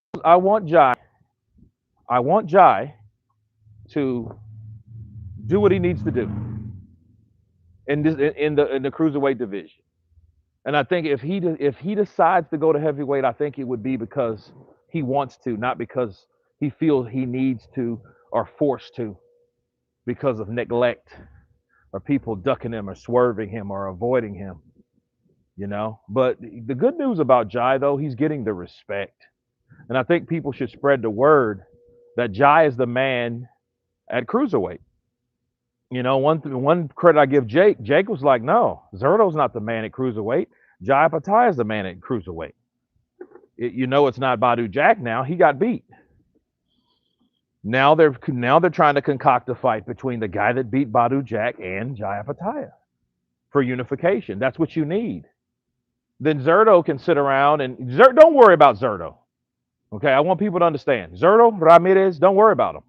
Jai. I want Jai to do what he needs to do in the cruiserweight division. And I think if he decides to go to heavyweight, I think it would be because he wants to, not because he feels he needs to or forced to because of neglect or people ducking him or swerving him or avoiding him. You know, but the good news about Jai, though, he's getting the respect. And I think people should spread the word that Jai is the man at cruiserweight. You know, one credit I give Jake was like, no, Zerto's not the man at cruiserweight. Jai Patai is the man at cruiserweight. You know, it's not Badu Jack now. He got beat. Now they're trying to concoct a fight between the guy that beat Badu Jack and Jai Patai for unification. That's what you need. Then Zerto can sit around and don't worry about Zerto. Okay, I want people to understand. Zerto Ramirez, don't worry about him.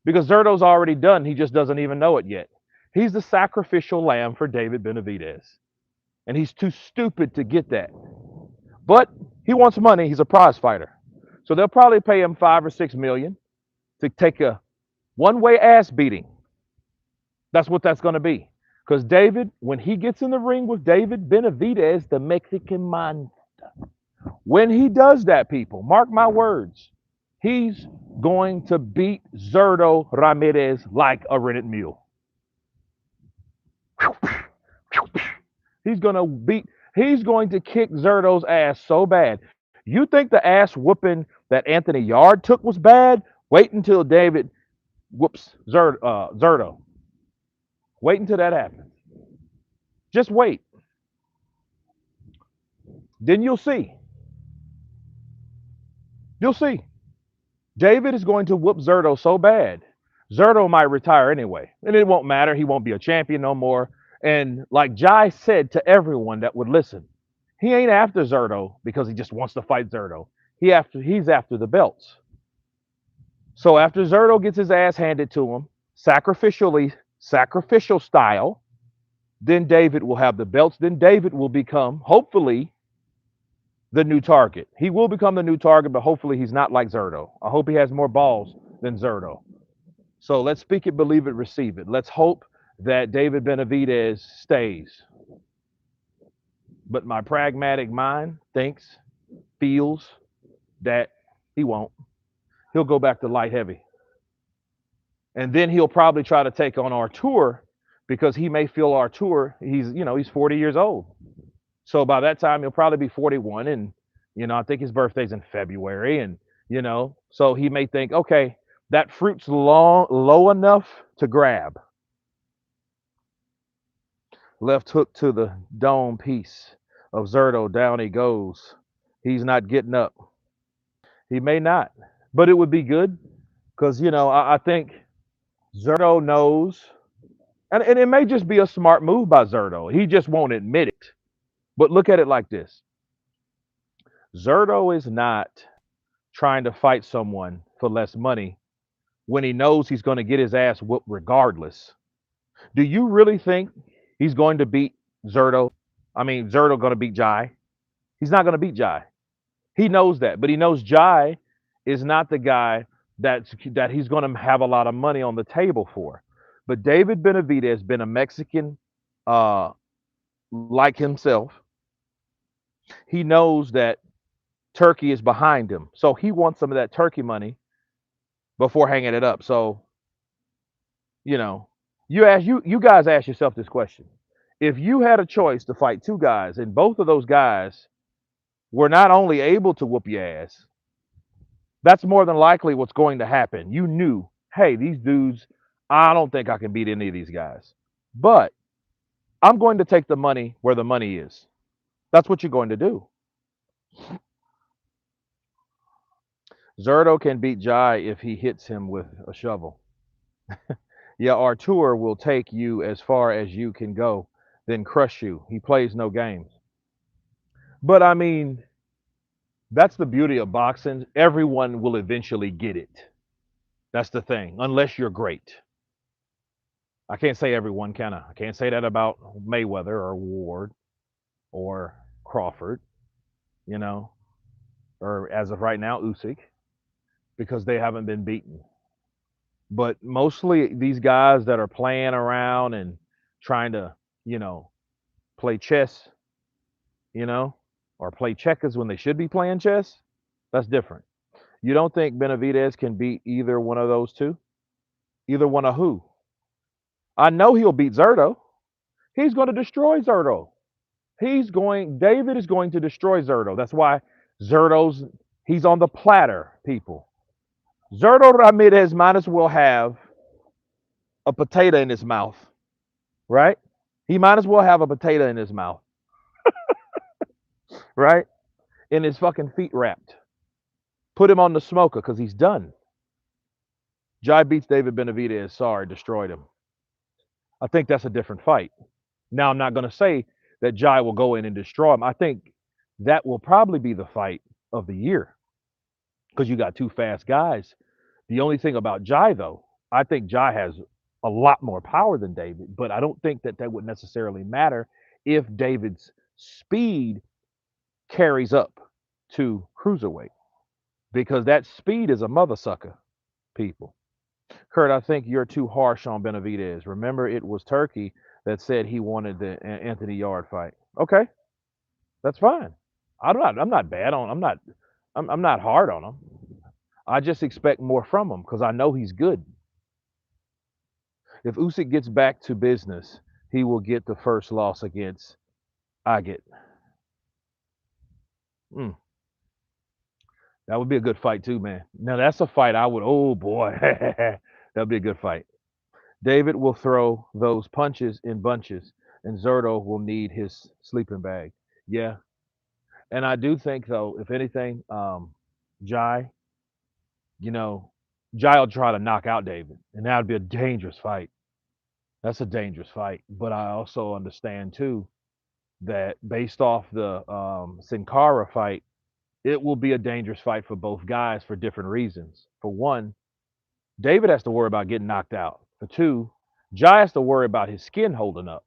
Because Zerto's already done. He just doesn't even know it yet. He's the sacrificial lamb for David Benavidez. And he's too stupid to get that. But he wants money. He's a prize fighter. So they'll probably pay him $5 or $6 million to take a one-way ass beating. That's what that's going to be. Because David, when he gets in the ring with David Benavidez, the Mexican man, when he does that, people, mark my words, he's going to beat Zerto Ramirez like a rented mule. He's going to beat, he's going to kick Zerto's ass so bad. You think the ass whooping that Anthony Yard took was bad? Wait until David whoops Zerto. Wait until that happens. Just wait. Then you'll see. You'll see. David is going to whoop Zerto so bad. Zerto might retire anyway. And it won't matter. He won't be a champion no more. And like Jai said to everyone that would listen, he ain't after Zerto because he just wants to fight Zerto. He's after the belts. So after Zerto gets his ass handed to him, sacrificial style, then David will have the belts. Then David will become, hopefully, the new target. He will become the new target, but hopefully he's not like Zerto. I hope he has more balls than Zerto. So let's speak it, believe it, receive it. Let's hope that David Benavidez stays. But my pragmatic mind thinks, feels that he won't. He'll go back to light heavy. And then he'll probably try to take on Artur because he may feel Artur, he's 40 years old. So by that time he'll probably be 41 and I think his birthday's in February and so he may think, okay, that fruit's low enough to grab. Left hook to the dome piece of Zerto, down he goes. He's not getting up. He may not. But it would be good because I think Zerto knows and it may just be a smart move by Zerto. He just won't admit it. But look at it like this. Zerto is not trying to fight someone for less money when he knows he's going to get his ass whooped regardless. Do you really think he's going to beat Zerto? I mean, Zerto going to beat Jai? He's not going to beat Jai. He knows that, but he knows Jai is not the guy that he's going to have a lot of money on the table for. But David Benavidez has been a Mexican like himself. He knows that Turkey is behind him. So he wants some of that Turkey money before hanging it up. So, you know, you guys ask yourself this question. If you had a choice to fight two guys and both of those guys were not only able to whoop your ass, that's more than likely what's going to happen. You knew, hey, these dudes, I don't think I can beat any of these guys. But I'm going to take the money where the money is. That's what you're going to do. Zerto can beat Jai if he hits him with a shovel. Yeah, Artur will take you as far as you can go, then crush you. He plays no games. But I mean, that's the beauty of boxing. Everyone will eventually get it. That's the thing, unless you're great. I can't say everyone, can I? I can't say that about Mayweather or Ward or Crawford, you know, or as of right now, Usyk, because they haven't been beaten. But mostly these guys that are playing around and trying to, you know, play chess, you know, or play checkers when they should be playing chess, that's different. You don't think Benavidez can beat either one of those two? Either one of who? I know he'll beat Zerto. He's going to destroy Zerto. David is going to destroy Zerto. That's why he's on the platter, people. Zerto Ramirez might as well have a potato in his mouth, right? He might as well have a potato in his mouth, right? And his fucking feet wrapped. Put him on the smoker because he's done. Jai beats David Benavidez. Sorry, destroyed him. I think that's a different fight. Now, I'm not going to say that Jai will go in and destroy him. I think that will probably be the fight of the year because you got two fast guys. The only thing about Jai, though, I think Jai has a lot more power than David, but I don't think that would necessarily matter if David's speed carries up to cruiserweight because that speed is a mother sucker, people. Kurt, I think you're too harsh on Benavidez. Remember, it was Turkey that said he wanted the Anthony Yard fight. Okay, that's fine. I'm not bad on. I'm not hard on him. I just expect more from him because I know he's good. If Usyk gets back to business, he will get the first loss against Agit. Mm, that would be a good fight too, man. Now that's a fight I would. Oh boy, that'd be a good fight. David will throw those punches in bunches, and Zerto will need his sleeping bag. Yeah, and I do think though, if anything, Jai, you know, Jai will try to knock out David, and that would be a dangerous fight. That's a dangerous fight. But I also understand too that based off the Sin Cara fight, it will be a dangerous fight for both guys for different reasons. For one, David has to worry about getting knocked out. For two, Jai has to worry about his skin holding up.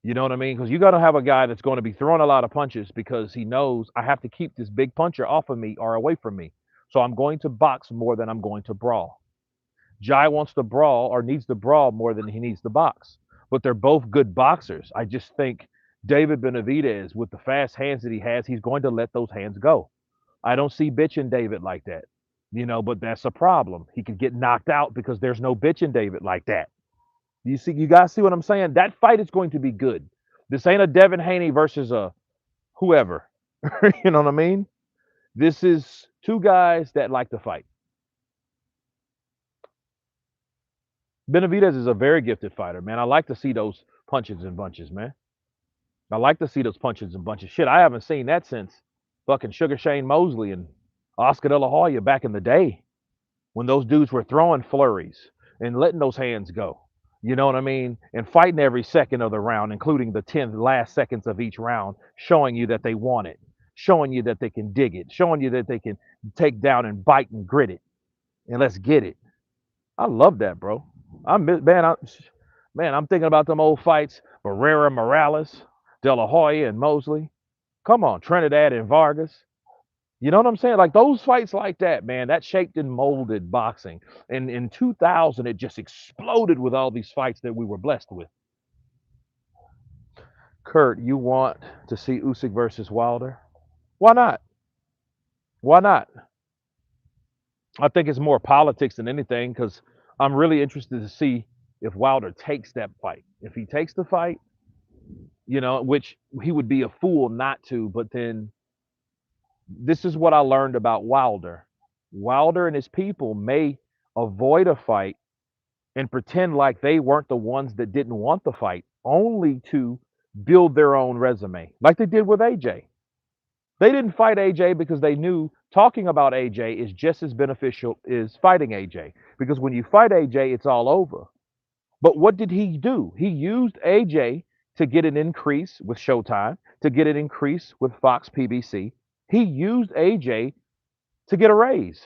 You know what I mean? Because you got to have a guy that's going to be throwing a lot of punches because he knows I have to keep this big puncher off of me or away from me. So I'm going to box more than I'm going to brawl. Jai wants to brawl or needs to brawl more than he needs to box. But they're both good boxers. I just think David Benavidez, with the fast hands that he has, he's going to let those hands go. I don't see bitching David like that. But that's a problem. He could get knocked out because there's no bitching David like that. You guys see what I'm saying? That fight is going to be good. This ain't a Devin Haney versus a whoever. You know what I mean? This is two guys that like to fight. Benavidez is a very gifted fighter, man. I like to see those punches and bunches, man. I like to see those punches and bunches. Shit, I haven't seen that since fucking Sugar Shane Mosley and Oscar De La Hoya back in the day when those dudes were throwing flurries and letting those hands go. You know what I mean? And fighting every second of the round, including the 10 last seconds of each round, showing you that they want it, showing you that they can dig it, showing you that they can take down and bite and grit it. And let's get it. I love that, bro. Man, I'm thinking about them old fights, Barrera Morales, De La Hoya and Mosley. Come on, Trinidad and Vargas. You know what I'm saying? Like those fights like that, man, that shaped and molded boxing. And in 2000, it just exploded with all these fights that we were blessed with. Kurt, you want to see Usyk versus Wilder? Why not? Why not? I think it's more politics than anything because I'm really interested to see if Wilder takes that fight. If he takes the fight, which he would be a fool not to, but then this is what I learned about Wilder. Wilder and his people may avoid a fight and pretend like they weren't the ones that didn't want the fight, only to build their own resume, like they did with AJ. They didn't fight AJ because they knew talking about AJ is just as beneficial as fighting AJ. Because when you fight AJ, it's all over. But what did he do? He used AJ to get an increase with Showtime, to get an increase with Fox PBC. He used AJ to get a raise.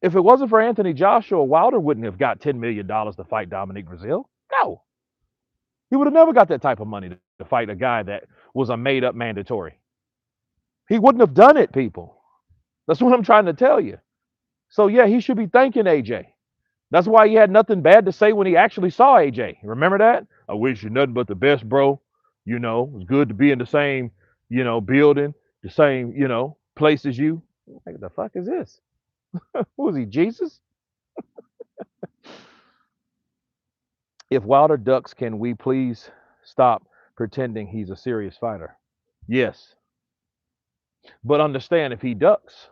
If it wasn't for Anthony Joshua, Wilder wouldn't have got $10 million to fight Dominic Brazil. No. He would have never got that type of money to fight a guy that was a made up mandatory. He wouldn't have done it, people. That's what I'm trying to tell you. So, yeah, he should be thanking AJ. That's why he had nothing bad to say when he actually saw AJ. Remember that? I wish you nothing but the best, bro. It was good to be in the same, building, the same, place as you. Like, the fuck is this? Who is he, Jesus? If Wilder ducks, can we please stop pretending he's a serious fighter? Yes. But understand if he ducks,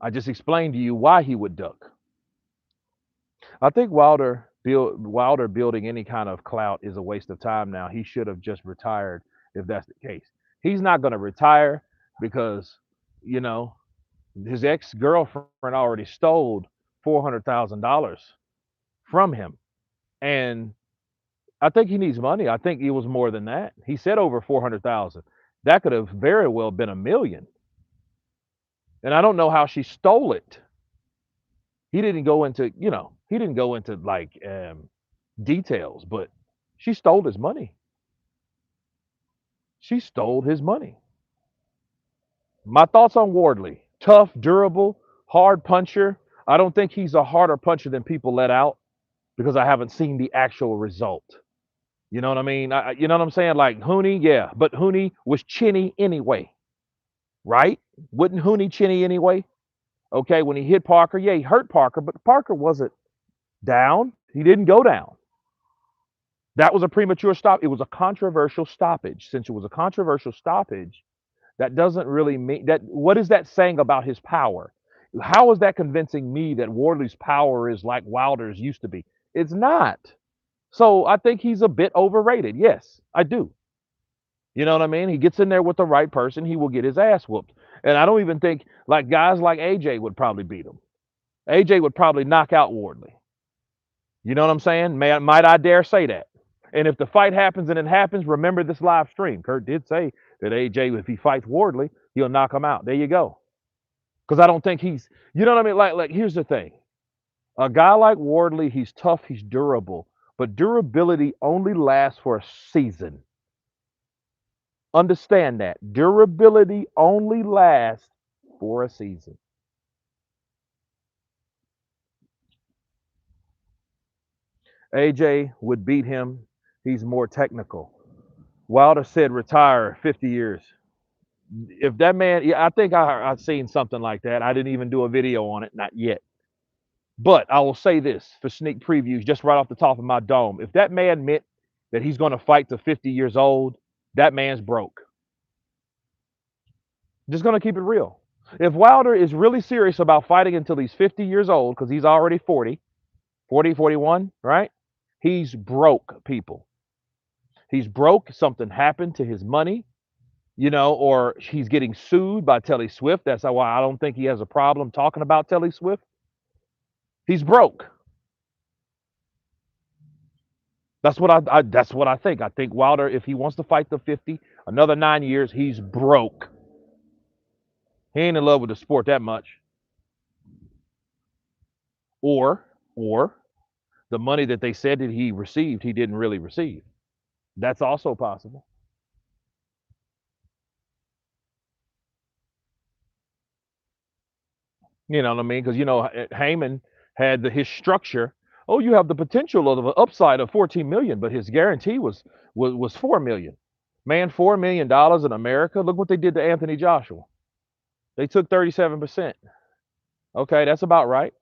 I just explained to you why he would duck. I think Wilder building any kind of clout is a waste of time now. He should have just retired if that's the case. He's not going to retire because, you know, his ex-girlfriend already stole $400,000 from him. And I think he needs money. I think it was more than that. He said over 400,000. That could have very well been 1 million. And I don't know how she stole it. He didn't go into, like details, but she stole his money. She stole his money. My thoughts on Wardley: tough, durable, hard puncher, I don't think he's a harder puncher than people let out because I haven't seen the actual result. You know what I mean? You know what I'm saying? Like Hooney, yeah, but Hooney was chinny anyway, right? Wouldn't Hooney chinny anyway? Okay, when he hit Parker, yeah, he hurt Parker, but Parker wasn't down. He didn't go down. That was a premature stop. It was a controversial stoppage. Since it was a controversial stoppage, that doesn't really mean that. What is that saying about his power? How is that convincing me that Wardley's power is like Wilder's used to be? It's not. So I think he's a bit overrated. Yes, I do. You know what I mean? He gets in there with the right person, he will get his ass whooped. And I don't even think like guys like AJ would probably beat him. AJ would probably knock out Wardley. You know what I'm saying? Might I dare say that? And if the fight happens and it happens, remember this live stream. Kurt did say that AJ, if he fights Wardley, he'll knock him out. There you go. Because I don't think he's, you know what I mean? Like, here's the thing. A guy like Wardley, he's tough, he's durable, but durability only lasts for a season. Understand that. Durability only lasts for a season. AJ would beat him. He's more technical. Wilder said retire 50 years. If that man, yeah, I think I've seen something like that. I didn't even do a video on it, not yet. But I will say this for sneak previews, just right off the top of my dome. If that man meant that he's going to fight to 50 years old, that man's broke. Just going to keep it real. If Wilder is really serious about fighting until he's 50 years old, because he's already 40, 40, 41, right? He's broke, people. He's broke. Something happened to his money, or he's getting sued by Telly Swift. That's why I don't think he has a problem talking about Telly Swift. He's broke. That's what that's what I think. I think Wilder, if he wants to fight the 50, another 9 years, he's broke. He ain't in love with the sport that much. Or the money that they said that he received, he didn't really receive. That's also possible. You know what I mean? Because Heyman had his structure. Oh, you have the potential of an upside of 14 million, but his guarantee was 4 million. Man, $4 million in America. Look what they did to Anthony Joshua. They took 37%. Okay, that's about right.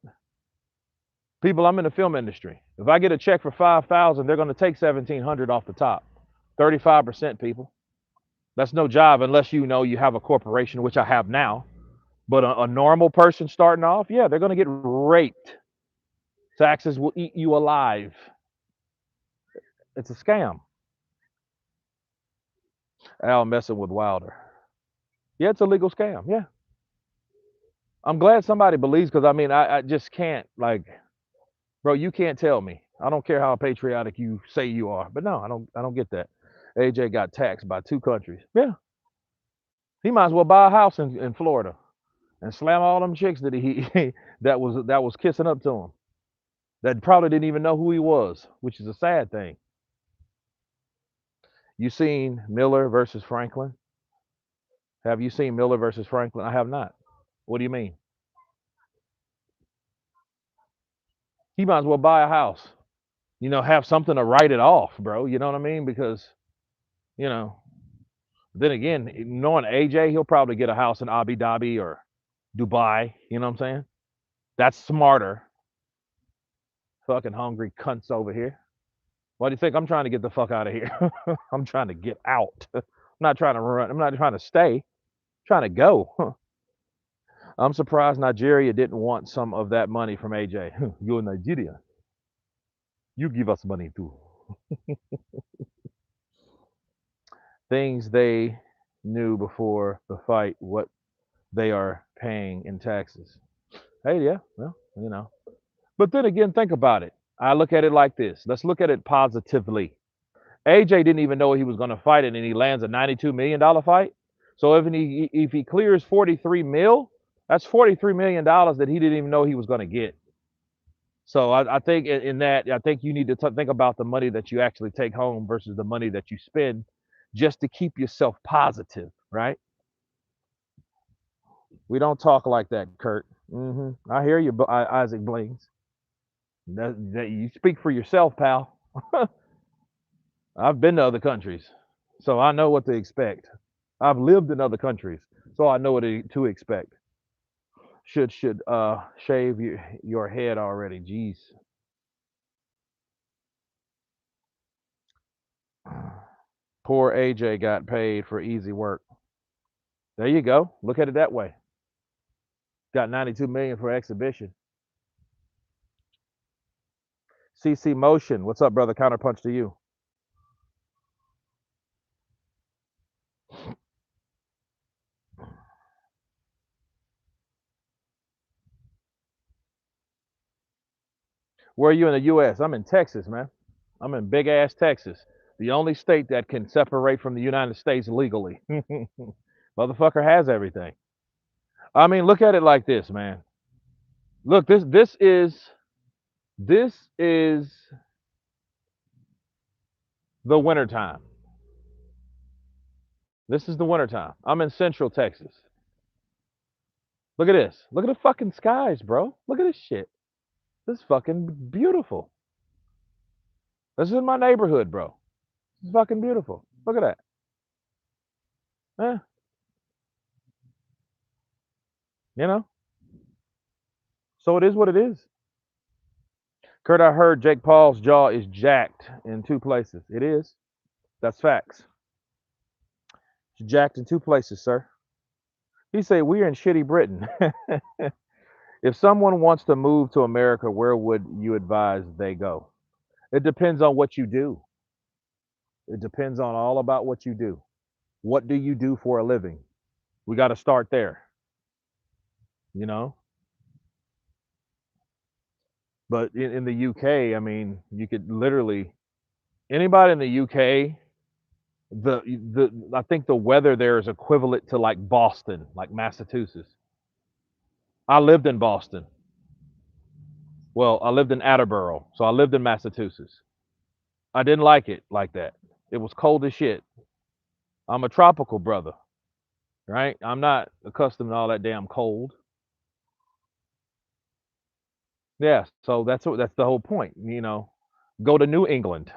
People, I'm in the film industry. If I get a check for 5,000, they're going to take 1,700 off the top. 35%, people. That's no job unless you have a corporation, which I have now. But a normal person starting off, yeah, they're going to get raped. Taxes will eat you alive. It's a scam. Al messing with Wilder. Yeah, it's a legal scam. Yeah. I'm glad somebody believes, because I just can't, like, bro, you can't tell me. I don't care how patriotic you say you are, but no, I don't get that. AJ got taxed by 2 countries. Yeah. He might as well buy a house in Florida and slam all them chicks that he that was kissing up to him, that probably didn't even know who he was, which is a sad thing. You seen Miller versus Franklin? Have you seen Miller versus Franklin? I have not. What do you mean? He might as well buy a house. Have something to write it off, bro. You know what I mean? Because, you know, then again, knowing AJ, he'll probably get a house in Abu Dhabi or Dubai. You know what I'm saying? That's smarter. Fucking hungry cunts over here. Why do you think I'm trying to get the fuck out of here? I'm trying to get out. I'm not trying to run. I'm not trying to stay. I'm trying to go. I'm surprised Nigeria didn't want some of that money from AJ. You're Nigeria. You give us money too. Things they knew before the fight, what they are paying in taxes. Hey, yeah, well. But then again, think about it. I look at it like this. Let's look at it positively. AJ didn't even know he was going to fight it, and he lands a $92 million fight. So if he clears 43 mil, that's $43 million that he didn't even know he was going to get. So I think in that, I think you need to think about the money that you actually take home versus the money that you spend just to keep yourself positive, right? We don't talk like that, Kurt. I hear you, Isaac Blings. That you speak for yourself, pal. I've been to other countries, so I know what to expect. I've lived in other countries, so I know what to expect. Should shave your head already. Jeez. Poor AJ got paid for easy work. There you go. Look at it that way. Got 92 million for exhibition. CC Motion. What's up, brother? Counterpunch to you. Where are you in the U.S.? I'm in Texas, man. I'm in big ass Texas, the only state that can separate from the United States legally. Motherfucker has everything. I mean, look at it like this, man. Look, this is the wintertime. This is the wintertime. I'm in Central Texas. Look at this. Look at the fucking skies, bro. Look at this shit. This is fucking beautiful. This is my neighborhood, bro. It's fucking beautiful. Look at that. Eh, you know. So it is what it is. Kurt, I heard Jake Paul's jaw is jacked in two places. It is. That's facts. It's jacked in two places, sir. He said we're in shitty Britain. If someone wants to move to America, where would you advise they go? It depends on what you do. It depends on all about what you do. What do you do for a living? We got to start there, you know? But in the UK, I mean, you could literally anybody in the UK, the I think the weather there is equivalent to like Boston, like Massachusetts. I lived in Boston. Well, I lived in Attleboro, so I lived in Massachusetts. I didn't like it like that. It was cold as shit. I'm a tropical brother, right? I'm not accustomed to all that damn cold. Yeah, so that's the whole point, you know. Go to New England.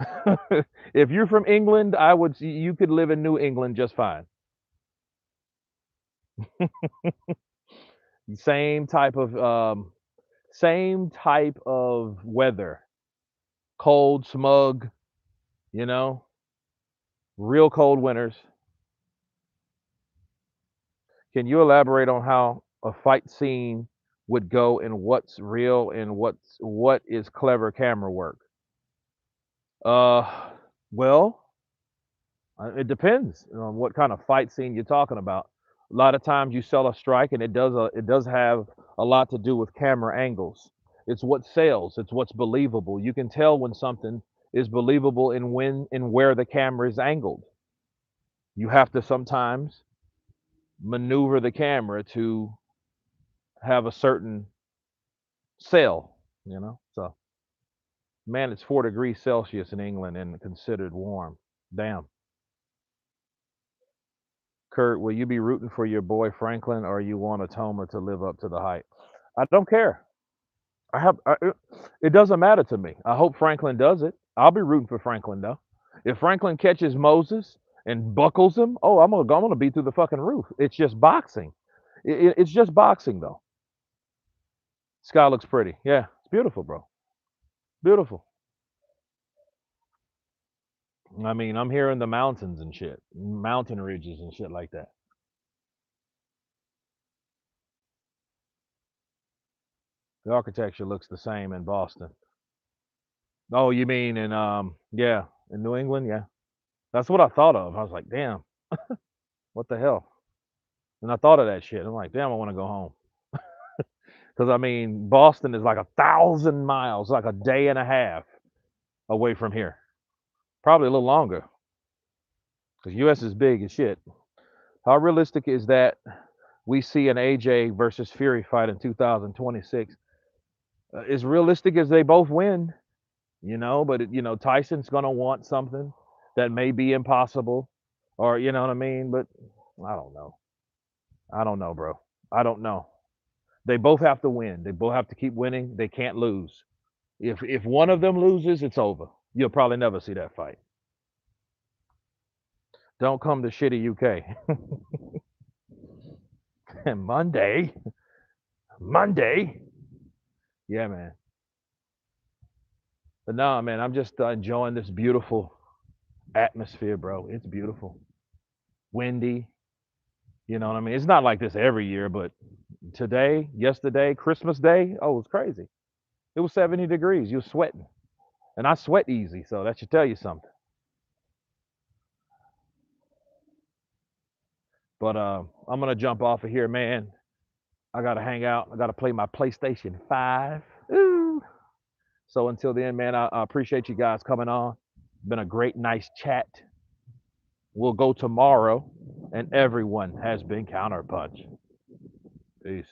If you're from England, you could live in New England just fine. Same type of same type of weather. Cold, smug, you know, real cold winters. Can you elaborate on how a fight scene would go and what's real and what is clever camera work? Uh, well, it depends on what kind of fight scene you're talking about. A lot of times you sell a strike, and it does have a lot to do with camera angles. It's what sells. It's what's believable. You can tell when something is believable in when and where the camera is angled. You have to sometimes maneuver the camera to have a certain sell. You know, so man, it's 4 degrees Celsius in England and considered warm. Damn. Kurt, will you be rooting for your boy Franklin, or you want Atoma to live up to the hype? I don't care. It doesn't matter to me. I hope Franklin does it. I'll be rooting for Franklin though. If Franklin catches Moses and buckles him, oh, I'm gonna be through the fucking roof. It's just boxing. It's just boxing though. Sky looks pretty. Yeah, it's beautiful, bro. Beautiful. I mean, I'm here in the mountains and shit, mountain ridges and shit like that. The architecture looks the same in Boston. Oh, you mean in yeah, in New England? Yeah. That's what I thought of. I was like, damn, what the hell? And I thought of that shit. I'm like, damn, I want to go home. Because I mean, Boston is like 1,000 miles, like a day and a half away from here. Probably a little longer. Because US is big as shit. How realistic is that we see an AJ versus Fury fight in 2026? As realistic as they both win, you know, but Tyson's gonna want something that may be impossible, or you know what I mean. But I don't know. I don't know, bro. I don't know. They both have to win. They both have to keep winning. They can't lose. If one of them loses, it's over. You'll probably never see that fight. Don't come to shitty UK. Monday. Monday. Yeah, man. But no, man, I'm just enjoying this beautiful atmosphere, bro. It's beautiful. Windy. You know what I mean? It's not like this every year, but today, yesterday, Christmas Day, oh, it's crazy. It was 70 degrees. You were sweating. And I sweat easy, so that should tell you something. But I'm gonna jump off of here, man. I gotta hang out. I gotta play my PlayStation 5. Ooh. So until then, man, I appreciate you guys coming on. Been a great, nice chat. We'll go tomorrow, and everyone has been Counterpunch. Peace.